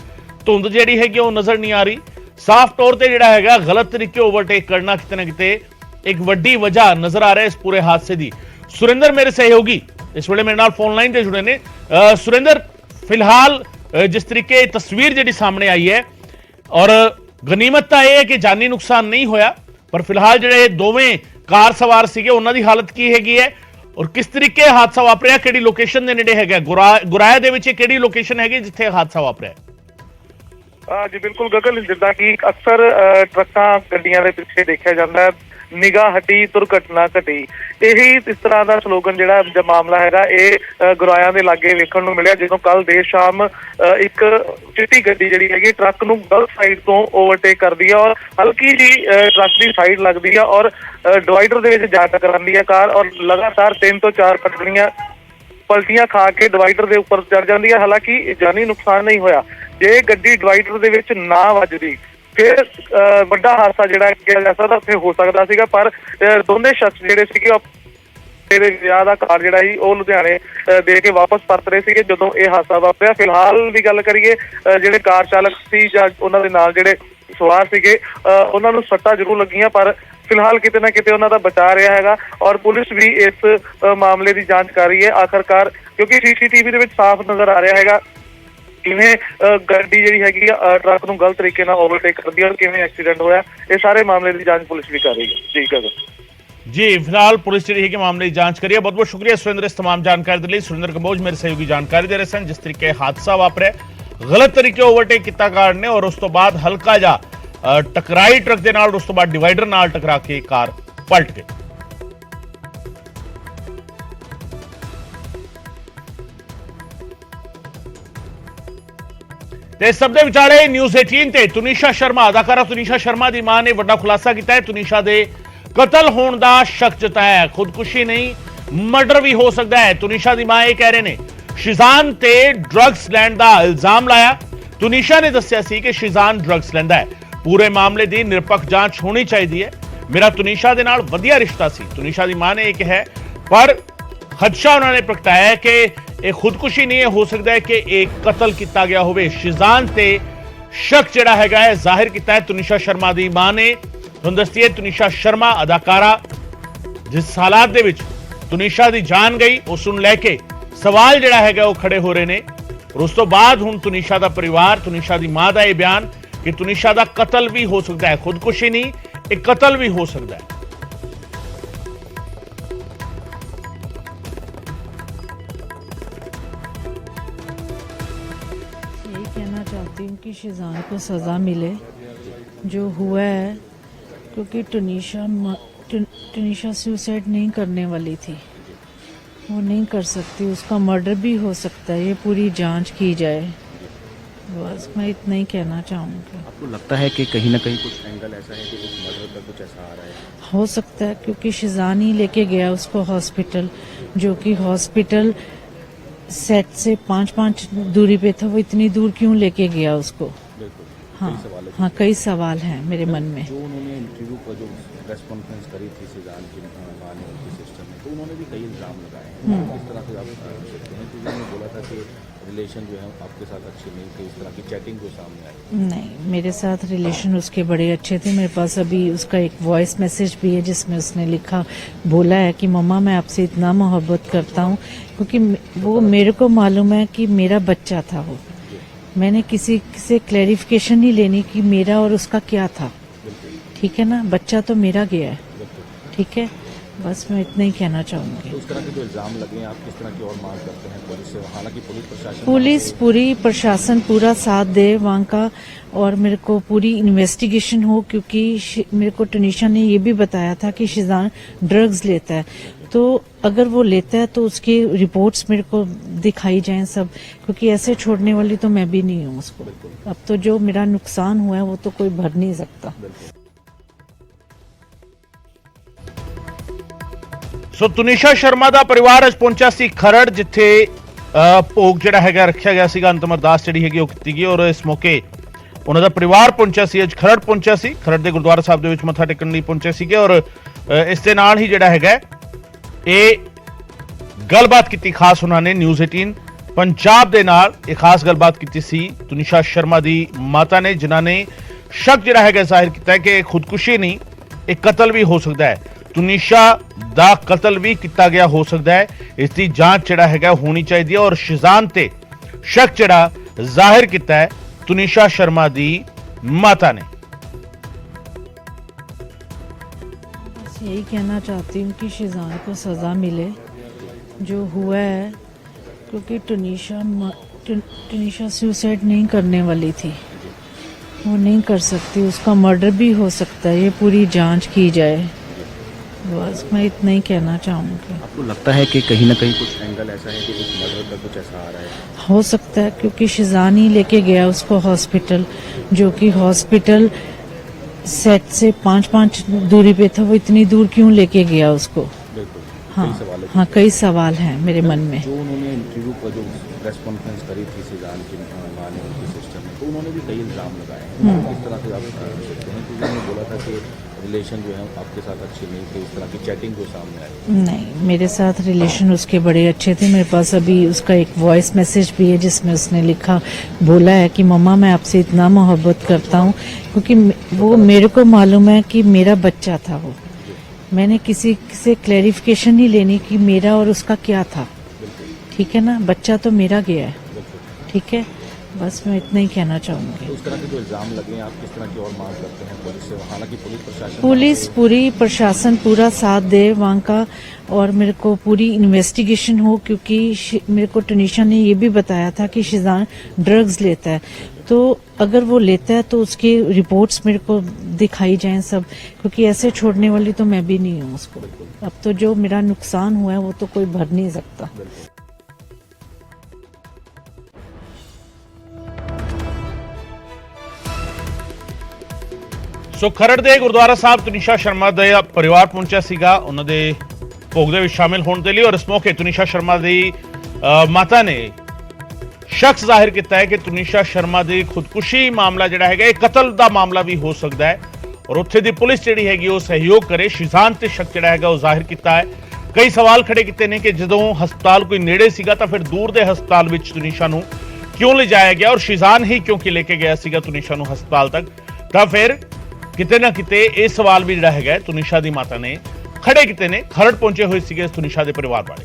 ਧੁੰਦ ਜਿਹੜੀ ਹੈਗੀ ਉਹ ਨਜ਼ਰ ਨਹੀਂ ਆ ਰਹੀ। ਸਾਫ਼ ਤੌਰ ਤੇ ਜਿਹੜਾ ਹੈਗਾ ਗਲਤ ਤਰੀਕੇ ਓਵਰਟੇਕ ਕਰਨਾ ਕਿਤੇ ਨਾ ਕਿਤੇ ਇੱਕ ਵੱਡੀ ਵਜ੍ਹਾ ਨਜ਼ਰ ਆ ਰਿਹਾ ਇਸ ਪੂਰੇ ਹਾਦਸੇ ਦੀ। ਸੁਰਿੰਦਰ ਮੇਰੇ ਸਹਿਯੋਗੀ ਇਸ ਵੇਲੇ ਮੇਰੇ ਨਾਲ ਫੋਨ ਲਾਈਨ ਤੇ ਜੁੜੇ ਨੇ। ਸੁਰਿੰਦਰ, ਫਿਲਹਾਲ ਜਿਸ ਤਰੀਕੇ ਤਸਵੀਰ ਜਿਹੜੀ ਸਾਹਮਣੇ ਆਈ ਹੈ, ਔਰ ਗਨੀਮਤ ਤਾਂ ਇਹ ਹੈ ਕਿ ਜਾਨੀ ਨੁਕਸਾਨ ਨਹੀਂ ਹੋਇਆ, ਪਰ ਫਿਲਹਾਲ ਜਿਹੜੇ ਦੋਵੇਂ ਕਾਰ ਸਵਾਰ ਸੀਗੇ ਉਹਨਾਂ ਦੀ ਹਾਲਤ ਕੀ ਹੈਗੀ ਹੈ, ਔਰ ਕਿਸ ਤਰੀਕੇ ਹਾਦਸਾ ਵਾਪਰਿਆ, ਕਿਹੜੀ ਲੋਕੇਸ਼ਨ ਦੇ ਨੇੜੇ ਹੈਗਾ? ਗੁਰਾਇਆ ਦੇ ਵਿੱਚ ਕਿਹੜੀ ਲੋਕੇਸ਼ਨ ਹੈਗੀ ਜਿੱਥੇ ਹਾਦਸਾ ਵਾਪਰਿਆ? ਜੀ ਬਿਲਕੁਲ ਗਗਨ, ਜਿੱਦਾਂ ਕਿ ਅਕਸਰ ਟਰੱਕਾਂ ਗੱਡੀਆਂ ਦੇ ਪਿੱਛੇ ਦੇਖਿਆ ਜਾਂਦਾ ਹੈ, ਨਿਗਾਹ ਹਟੀ ਦੁਰਘਟਨਾ ਘਟੀ। ਇਹੀ ਇਸ ਤਰ੍ਹਾਂ ਦਾ ਸਲੋਗਨ ਜਿਹੜਾ ਮਾਮਲਾ ਹੈਗਾ ਇਹ ਗੁਰਾਇਆ ਦੇ ਲਾਗੇ ਵੇਖਣ ਨੂੰ ਮਿਲਿਆ, ਜਦੋਂ ਕੱਲ ਦੇਰ ਸ਼ਾਮ ਇੱਕ ਚਿੱਟੀ ਗੱਡੀ ਜਿਹੜੀ ਹੈਗੀ ਟਰੱਕ ਨੂੰ ਗਲਤ ਸਾਈਡ ਤੋਂ ਓਵਰਟੇਕ ਕਰਦੀ ਹੈ, ਔਰ ਹਲਕੀ ਜੀ ਟਰੱਕ ਦੀ ਸਾਈਡ ਲੱਗਦੀ ਹੈ, ਔਰ ਡਿਵਾਈਡਰ ਦੇ ਵਿੱਚ ਜਾ ਟਕਰਾਉਂਦੀ ਹੈ ਕਾਰ, ਔਰ ਲਗਾਤਾਰ 3 ਤੋਂ 4 ਪਲਟੀਆਂ ਖਾ ਕੇ ਡਿਵਾਈਡਰ ਦੇ ਉੱਪਰ ਚੜ ਜਾਂਦੀ ਹੈ। ਹਾਲਾਂਕਿ ਜਾਨੀ ਨੁਕਸਾਨ ਨਹੀਂ ਹੋਇਆ। ਜੇ ਗੱਡੀ ਡਿਵਾਈਡਰ ਦੇ ਵਿੱਚ ਨਾ ਵੱਜਦੀ ਫਿਰ ਵੱਡਾ ਹਾਦਸਾ ਜਿਹੜਾ ਕਿਹਾ ਜਾ ਸਕਦਾ ਉੱਥੇ ਹੋ ਸਕਦਾ ਸੀਗਾ, ਪਰ ਦੋਨੇ ਸ਼ਖਸ ਜਿਹੜੇ ਸੀਗੇ ਇਹਦੇ ਵਿਆਹ ਦਾ ਕਾਰਡ ਜਿਹੜਾ ਸੀ ਉਹ ਲੁਧਿਆਣੇ ਦੇ ਕੇ ਵਾਪਸ ਪਰਤ ਰਹੇ ਸੀਗੇ ਜਦੋਂ ਇਹ ਹਾਦਸਾ ਵਾਪਰਿਆ। ਫਿਲਹਾਲ ਦੀ ਗੱਲ ਕਰੀਏ, ਜਿਹੜੇ ਕਾਰ ਚਾਲਕ ਸੀ ਜਾਂ ਉਹਨਾਂ ਦੇ ਨਾਲ ਜਿਹੜੇ ਸਵਾਰ ਸੀਗੇ ਉਹਨਾਂ ਨੂੰ ਸੱਟਾਂ ਜ਼ਰੂਰ ਲੱਗੀਆਂ, ਪਰ ਫਿਲਹਾਲ ਕਿਤੇ ਨਾ ਕਿਤੇ ਉਹਨਾਂ ਦਾ ਬਚਾ ਰਿਹਾ ਹੈਗਾ, ਔਰ ਪੁਲਿਸ ਵੀ ਇਸ ਮਾਮਲੇ ਦੀ ਜਾਂਚ ਕਰ ਰਹੀ ਹੈ ਆਖਰਕਾਰ, ਕਿਉਂਕਿ ਸੀਸੀਟੀਵੀ ਦੇ ਵਿੱਚ ਸਾਫ਼ ਨਜ਼ਰ ਆ ਰਿਹਾ ਹੈਗਾ ਕਿਵੇਂ ਗੱਡੀ ਜਿਹੜੀ ਹੈਗੀ ਆ ਟਰੱਕ ਨੂੰ ਗਲਤ ਤਰੀਕੇ ਨਾਲ ਓਵਰਟੇਕ ਕਰਦੀ ਹੈ ਔਰ ਕਿਵੇਂ ਐਕਸੀਡੈਂਟ ਹੋਇਆ। ਇਹ ਸਾਰੇ ਮਾਮਲੇ ਦੀ ਜਾਂਚ ਪੁਲਿਸ ਵੀ ਕਰ ਰਹੀ ਹੈ। ਜੀ ਗਗਨ ਜੀ, ਫਿਲਹਾਲ ਪੁਲਿਸ ਜਿਹੜੀ ਹੈਗੀ ਮਾਮਲੇ ਦੀ ਜਾਂਚ ਕਰੀ ਹੈ। ਬਹੁਤ ਬਹੁਤ ਸ਼ੁਕਰੀਆ ਸੁਰਿੰਦਰ ਇਸ तमाम ਜਾਣਕਾਰੀ ਦੇ ਲਈ। ਸੁਰਿੰਦਰ ਕੰਬੋਜ ਮੇਰੇ ਸਹਿਯੋਗੀ ਜਾਣਕਾਰੀ ਦੇ ਰਹੇ ਸਨ। ਜਿਸ ਤਰੀਕੇ ਹਾਦਸਾ ਵਾਪਰਿਆ, ਗਲਤ ਤਰੀਕੇ ਓਵਰਟੇਕ ਕੀਤਾ ਕਾਰ ਨੇ, ਔਰ ਉਸ ਤੋਂ ਬਾਅਦ ਹਲਕਾ ਜਿਹਾ ਟਕਰਾਈ ਟਰੱਕ ਦੇ ਨਾਲ, ਉਸ ਤੋਂ ਬਾਅਦ ਡਿਵਾਈਡਰ ਨਾਲ ਟਕਰਾ ਕੇ ਕਾਰ ਪਲਟ ਗਈ। ਤੇ ਸਭ ਦੇ ਵਿਚਾਲੇ ਨਿਊਜ਼ 18 ਤੇ ਤੁਨੀਸ਼ਾ ਸ਼ਰਮਾ, ਅਦਾਕਾਰਾ ਤੁਨੀਸ਼ਾ ਸ਼ਰਮਾ ਦੀ ਮਾਂ ਨੇ ਵੱਡਾ ਖੁਲਾਸਾ ਕੀਤਾ ਹੈ। ਤੁਨੀਸ਼ਾ ਦੇ ਕਤਲ ਹੋਣ ਦਾ ਸ਼ੱਕ ਜਤਾਇਆ ਹੈ। ਖੁਦਕੁਸ਼ੀ ਨਹੀਂ, ਮਰਡਰ ਵੀ ਹੋ ਸਕਦਾ ਹੈ। ਤੁਨੀਸ਼ਾ ਦੀ ਮਾਂ ਇਹ ਕਹਿ ਰਹੇ ਨੇ ਸ਼ਿਜ਼ਾਨ ਤੇ ਡਰੱਗਸ ਲੈਣ ਦਾ ਇਲਜ਼ਾਮ ਲਾਇਆ। ਤੁਨੀਸ਼ਾ ਨੇ ਦੱਸਿਆ ਸੀ ਕਿ ਸ਼ਿਜ਼ਾਨ ਡਰੱਗਸ ਲੈਂਦਾ ਹੈ। ਪੂਰੇ ਮਾਮਲੇ ਦੀ ਨਿਰਪੱਖ ਜਾਂਚ ਹੋਣੀ ਚਾਹੀਦੀ ਹੈ। ਮੇਰਾ ਤੁਨੀਸ਼ਾ ਦੇ ਨਾਲ ਵਧੀਆ ਰਿਸ਼ਤਾ ਸੀ, ਤੁਨੀਸ਼ਾ ਦੀ ਮਾਂ ਨੇ ਇਹ ਕਿਹਾ, ਪਰ ਖਦਸ਼ਾ ਉਹਨਾਂ ਨੇ ਪ੍ਰਗਟਾਇਆ ਕਿ ਇਹ ਖੁਦਕੁਸ਼ੀ ਨਹੀਂ ਹੈ, ਹੋ ਸਕਦਾ ਹੈ ਕਿ ਇਹ ਕਤਲ ਕੀਤਾ ਗਿਆ ਹੋਵੇ। ਸ਼ਿਜ਼ਾਨ ਤੇ ਸ਼ੱਕ ਜਿਹੜਾ ਹੈਗਾ ਹੈ ਜ਼ਾਹਿਰ ਕੀਤਾ ਹੈ ਤੁਨੀਸ਼ਾ ਸ਼ਰਮਾ ਦੀ ਮਾਂ ਨੇ। ਤੁਹਾਨੂੰ ਦੱਸਦੀ ਹੈ ਤੁਨੀਸ਼ਾ ਸ਼ਰਮਾ ਅਦਾਕਾਰਾ, ਜਿਸ ਹਾਲਾਤ ਦੇ ਵਿੱਚ ਤੁਨੀਸ਼ਾ ਦੀ ਜਾਨ ਗਈ, ਉਸ ਨੂੰ ਲੈ ਕੇ ਸਵਾਲ ਜਿਹੜਾ ਹੈਗਾ ਉਹ ਖੜੇ ਹੋ ਰਹੇ ਨੇ। ਔਰ ਉਸ ਤੋਂ ਬਾਅਦ ਹੁਣ ਤੁਨੀਸ਼ਾ ਦਾ ਪਰਿਵਾਰ, ਤੁਨੀਸ਼ਾ ਦੀ ਮਾਂ ਦਾ ਇਹ ਬਿਆਨ ਕਿ ਤੁਨੀਸ਼ਾ ਦਾ ਕਤਲ ਵੀ ਹੋ ਸਕਦਾ ਹੈ, ਖੁਦਕੁਸ਼ੀ ਨਹੀਂ, ਇਹ ਕਤਲ ਵੀ ਹੋ ਸਕਦਾ ਹੈ। यही कहना चाहती हूँ कि शिजान को सज़ा मिले। जो हुआ है क्योंकि टनीशा सुसाइड नहीं करने वाली थी, वो नहीं कर सकती, उसका मर्डर भी हो सकता है, ये पूरी जांच की जाए, बस मैं इतना ही कहना चाहूँगी। आपको लगता है कि कहीं ना कहीं कुछ एंगल ऐसा है कि कुछ मर्डर का कुछ ऐसा आ रहा है? हो सकता है, क्योंकि शिजान ही लेके गया उसको हॉस्पिटल, जो कि हॉस्पिटल सेट से 5 दूरी पे था, वो इतनी दूर क्यों लेके गया उसको? हाँ, कई सवाल हैं मेरे मन में। जो उन्होंने इंटरव्यू का जो प्रेस कॉन्फ्रेंस करी थी शिजान की मां ने उनकी सिस्टर ने, तो उन्होंने भी कई इल्जाम लगाए हैं। किस तरह से आप सकते हैं कि उन्होंने बोला था कि रिलेशन जो है आपके साथ अच्छे नहीं थे, इस तरह की चैटिंग जो सामने आई? नहीं, मेरे साथ रिलेशन उसके बड़े अच्छे थे। मेरे पास अभी उसका एक वॉइस मैसेज भी है जिसमें उसने लिखा बोला है कि मम्मा मैं आपसे इतना मोहब्बत करता हूँ, क्योंकि वो मेरे को मालूम है कि मेरा बच्चा था वो। मैंने किसी से क्लैरिफिकेशन ही लेनी कि मेरा और उसका क्या था, ठीक है ना, बच्चा तो मेरा गया है, ठीक है, बस मैं इतना ही कहना चाहूँगी। तो उस तरह के जो इल्जाम लगे हैं, आप किस तरह की और मांग करते हैं पुलिस से? हालांकि पूरी प्रशासन पूरा साथ दे वहाँ का, और मेरे को पूरी इन्वेस्टिगेशन हो, क्योंकि मेरे को टनीशा ने ये भी बताया था कि शिजान ड्रग्स लेता है, तो अगर वो लेता है तो उसकी रिपोर्ट्स मेरे को दिखाई जाएं सब, क्योंकि ऐसे छोड़ने वाली तो मैं भी नहीं हूँ उसको। अब तो जो मेरा नुकसान हुआ है वो तो कोई भर नहीं सकता। सो तुनिशा शर्मा ਦਾ ਪਰਿਵਾਰ ਅੱਜ ਪਹੁੰਚਿਆ ਸੀ ਖਰੜ, ਜਿੱਥੇ ਭੋਗ ਜਿਹੜਾ ਹੈਗਾ ਰੱਖਿਆ ਗਿਆ ਸੀਗਾ, ਅੰਤਮ ਅਰਦਾਸ ਜਿਹੜੀ ਹੈਗੀ ਉਹ ਕੀਤੀ ਗਈ, ਔਰ ਇਸ ਮੌਕੇ ਉਹਨਾਂ ਦਾ ਪਰਿਵਾਰ ਪਹੁੰਚਿਆ ਸੀ, ਅੱਜ ਖਰੜ ਪਹੁੰਚਿਆ ਸੀ, ਖਰੜ ਦੇ ਗੁਰਦੁਆਰਾ ਸਾਹਿਬ ਦੇ ਵਿੱਚ ਮੱਥਾ ਟੇਕਣ ਲਈ ਪਹੁੰਚੇ ਸੀਗੇ, ਔਰ ਇਸ ਦੇ ਨਾਲ ਹੀ ਜਿਹੜਾ ਹੈਗਾ ਇਹ ਗੱਲਬਾਤ ਕੀਤੀ ਖਾਸ ਉਹਨਾਂ ਨੇ ਨਿਊਜ਼ 18 ਪੰਜਾਬ ਦੇ ਨਾਲ ਇਹ ਖਾਸ ਗੱਲਬਾਤ ਕੀਤੀ ਸੀ ਤੁनिशा ਸ਼ਰਮਾ ਦੀ ਮਾਤਾ ਨੇ, ਜਿਨ੍ਹਾਂ ਨੇ ਸ਼ੱਕ ਜਿਹੜਾ ਹੈਗਾ ਜ਼ਾਹਿਰ ਕੀਤਾ ਹੈ ਕਿ ਖੁਦਕੁਸ਼ੀ ਨਹੀਂ, ਇਹ ਕਤਲ ਵੀ ਹੋ ਸਕਦਾ ਹੈ, तुनिशा ਦਾ ਕਤਲ ਵੀ ਕੀਤਾ ਗਿਆ ਹੋ ਸਕਦਾ ਹੈ, ਇਸ ਦੀ ਜਾਂਚ ਜਿਹੜਾ ਹੈਗਾ ਹੋਣੀ ਚਾਹੀਦੀ ਹੈ, ਔਰ शिजान ਤੇ ਸ਼ੱਕ ਜਿਹੜਾ ਜ਼ਾਹਿਰ ਕੀਤਾ ਹੈ तुनिशा शर्मा ਦੀ ਮਾਤਾ ने। बस यही कहना चाहती हूँ कि शिजान को सजा मिले जो हुआ है, क्योंकि टनीशा सुसाइड नहीं करने वाली थी, वो नहीं कर सकती, उसका मर्डर भी हो सकता है, ये पूरी जांच की जाए, बस मैं इतना ही कहना चाहूँगी। आपको लगता है कि कहीं ना कहीं कुछ एंगल ऐसा है कि कुछ मर्डर का कुछ ऐसा आ रहा है? हो सकता है, क्योंकि शिजान ही लेके गया उसको हॉस्पिटल, जो कि हॉस्पिटल सेट से 5 दूरी पे था, वो इतनी दूर क्यों लेके गया उसको? हाँ, कई सवाल हैं मेरे मन में। जो उन्होंने इंटरव्यू का जो प्रेस कॉन्फ्रेंस करी थी शिजान की मां ने उनकी सिस्टर ने, तो उन्होंने भी कई इल्जाम लगाए हैं। किस तरह से आप सकते हैं कि उन्होंने बोला था कि रिलेशन जो है आपके साथ अच्छे नहीं थे, इस तरह की चैटिंग जो सामने आई? नहीं, मेरे साथ रिलेशन उसके बड़े अच्छे थे। मेरे पास अभी उसका एक वॉइस मैसेज भी है जिसमें उसने लिखा बोला है कि मम्मा मैं आपसे इतना मोहब्बत करता हूँ, क्योंकि वो मेरे को मालूम है कि मेरा बच्चा था वो। मैंने किसी से क्लैरिफिकेशन ही लेनी कि मेरा और उसका क्या था, ठीक है ना, बच्चा तो मेरा गया है, ठीक है, बस मैं इतना ही कहना चाहूँगी। तो उस तरह के जो इल्जाम लगे हैं, आप किस तरह की और मांग करते हैं पुलिस से? हालांकि पूरी प्रशासन पूरा साथ दे वहाँ का, और मेरे को पूरी इन्वेस्टिगेशन हो, क्योंकि मेरे को टनीशा ने ये भी बताया था कि शिजान ड्रग्स लेता है, तो अगर वो लेता है तो उसकी रिपोर्ट्स मेरे को दिखाई जाएं सब, क्योंकि ऐसे छोड़ने वाली तो मैं भी नहीं हूँ उसको। अब तो जो मेरा नुकसान हुआ है वो तो कोई भर नहीं सकता। ਸੋ ਖਰੜ ਦੇ ਗੁਰਦੁਆਰਾ ਸਾਹਿਬ ਤੁनिशा ਸ਼ਰਮਾ ਦਾ ਪਰਿਵਾਰ ਪਹੁੰਚਿਆ ਸੀਗਾ ਉਹਨਾਂ ਦੇ ਭੋਗ ਦੇ ਵਿੱਚ ਸ਼ਾਮਿਲ ਹੋਣ ਦੇ ਲਈ, ਔਰ ਇਸ ਮੌਕੇ ਤੁनिशा ਸ਼ਰਮਾ ਦੀ ਮਾਤਾ ਨੇ ਸ਼ੱਕ ਜ਼ਾਹਿਰ ਕੀਤਾ ਹੈ ਕਿ ਤੁनिशा ਸ਼ਰਮਾ ਦੀ ਖੁਦਕੁਸ਼ੀ ਮਾਮਲਾ ਜਿਹੜਾ ਹੈਗਾ ਇਹ ਕਤਲ ਦਾ ਮਾਮਲਾ ਵੀ ਹੋ ਸਕਦਾ ਹੈ, ਔਰ ਉੱਥੇ ਦੀ ਪੁਲਿਸ ਜਿਹੜੀ ਹੈਗੀ ਉਹ ਸਹਿਯੋਗ ਕਰੇ। शिजान ਤੇ ਸ਼ੱਕ ਜਿਹੜਾ ਹੈਗਾ ਉਹ ਜ਼ਾਹਿਰ ਕੀਤਾ ਹੈ। ਕਈ ਸਵਾਲ ਖੜੇ ਕੀਤੇ ਨੇ ਕਿ ਜਦੋਂ ਹਸਪਤਾਲ ਕੋਈ ਨੇੜੇ ਸੀਗਾ ਤਾਂ ਫਿਰ ਦੂਰ ਦੇ ਹਸਪਤਾਲ ਵਿੱਚ ਤੁनिशा ਨੂੰ ਕਿਉਂ ਲਿਜਾਇਆ ਗਿਆ, ਔਰ शिजान ही ਕਿਉਂਕਿ ਲੈ ਕੇ ਗਿਆ ਸੀਗਾ ਤੁनिशा ਨੂੰ ਹਸਪਤਾਲ ਤੱਕ, ਤਾਂ ਫਿਰ ਕਿਤੇ ਨਾ ਕਿਤੇ ਇਹ ਸਵਾਲ ਵੀ ਜਿਹੜਾ ਹੈਗਾ ਤੁनिशा ਦੀ ਮਾਤਾ ਨੇ ਖੜੇ ਕੀਤੇ ਨੇ। ਖਰੜ ਪਹੁੰਚੇ ਹੋਏ ਸੀਗੇ ਤੁनिशा ਦੇ ਪਰਿਵਾਰ ਵਾਲੇ।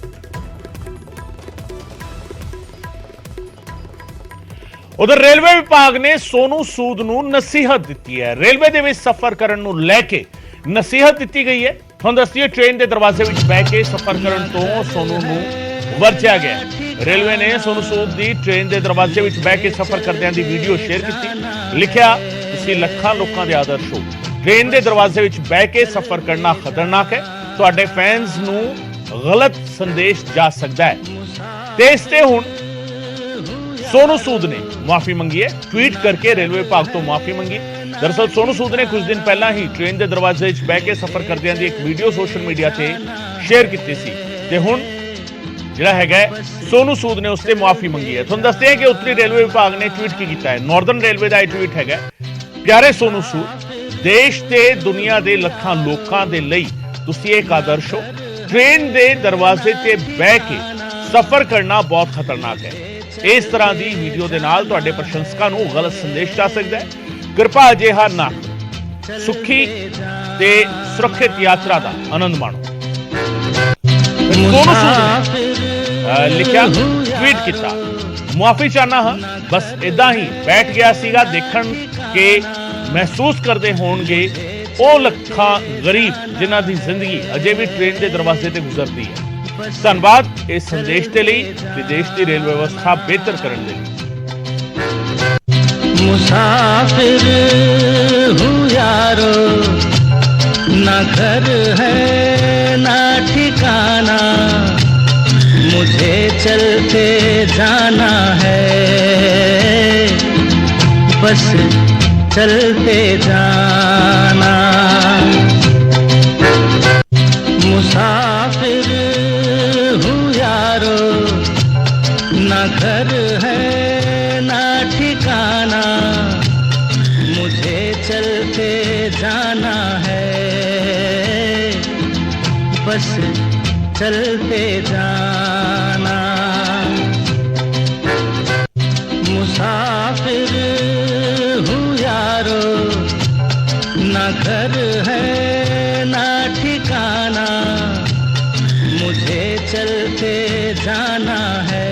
ਉਧਰ ਰੇਲਵੇ ਵਿਭਾਗ ਨੇ ਸੋਨੂ ਸੂਦ ਨੂੰ ਨਸੀਹਤ ਦਿੱਤੀ ਹੈ। ਰੇਲਵੇ ਦੇ ਵਿੱਚ ਸਫ਼ਰ ਕਰਨ ਨੂੰ ਲੈ ਕੇ ਨਸੀਹਤ ਦਿੱਤੀ ਗਈ ਹੈ। ਤੁਹਾਨੂੰ ਦੱਸਦੀਏ ਟ੍ਰੇਨ ਦੇ ਦਰਵਾਜ਼ੇ ਵਿੱਚ ਬਹਿ ਕੇ ਸਫ਼ਰ ਕਰਨ ਤੋਂ ਸੋਨੂ ਨੂੰ ਵਰਜਿਆ ਗਿਆ। ਰੇਲਵੇ ਨੇ ਸੋਨੂ ਸੂਦ ਦੀ ਟ੍ਰੇਨ ਦੇ ਦਰਵਾਜ਼ੇ ਵਿੱਚ ਬਹਿ ਕੇ ਸਫ਼ਰ ਕਰਦਿਆਂ ਦੀ ਵੀਡੀਓ ਸ਼ੇਅਰ ਕੀਤੀ। ਲਿਖਿਆ ਤੁਸੀਂ ਲੱਖਾਂ ਲੋਕਾਂ ਦੇ ਆਦਰਸ਼ ਹੋ, ट्रेन के दरवाजे विच बह के सफर करना खतरनाक है, तुहाडे फैंस नूं गलत संदेश जा सकता है। ते इस ते हुण सोनू सूद ने माफी मंगी है, ट्वीट करके रेलवे विभाग तो माफी मंगी। दरअसल सोनू सूद ने कुछ दिन पहला ही ट्रेन के दरवाजे विच बह के सफर करदियां दी एक वीडियो सोशल मीडिया ते शेयर की सी ते हुण जिहड़ा हैगा सोनू सूद ने उससे माफी मंगी है। तुहानूं दसदे हैं कि उत्तरी रेलवे विभाग ने ट्वीट की कीता है। नॉर्दर्न रेलवे का यह ट्वीट हैगा, प्यारे सोनू सूद, देश ते दुनिया के लखां लोकां दे लई तुसीं एक आदर्श हो। ट्रेन के दरवाजे ते बह के सफर करना बहुत खतरनाक है। इस तरह की वीडियो के नाल तुहाडे प्रशंसकां नूं गलत संदेश जा सकता है। कृपा अजिहा ना करो, सुखी ते सुरक्षित यात्रा का आनंद माणो। सोनू सूद ने लिखा, ट्वीट किया, मुआफी चाहना हाँ, बस इदा ही बैठ गया सीगा देखण के महसूस करते होणगे ਉਹ ਲੱਖਾਂ ਗਰੀਬ ਜਿਨ੍ਹਾਂ ਦੀ ਜ਼ਿੰਦਗੀ ਅਜੇ ਵੀ ਟ੍ਰੇਨ ਦੇ ਦਰਵਾਜ਼ੇ ਤੇ ਗੁਜ਼ਰਦੀ ਹੈ। ਧੰਨਵਾਦ ਇਸ ਸੰਦੇਸ਼ ਦੇ ਲਈ ਤੇ ਦੇਸ਼ ਦੀ ਰੇਲ ਵਿਵਸਥਾ ਬਿਹਤਰ ਕਰਨ ਦੇ ਲਈ। मुसाफिर हूँ यारो, ना घर है ना ठिकाना, मुझे चलते जाना है, बस चलते जाना। मुसाफिर हूँ यारो, ना घर है ना ठिकाना, मुझे चलते जाना है, बस चलते जाना। मुसाफिर हूँ यारो, ना घर है ना ठिकाना, मुझे चलते जाना है,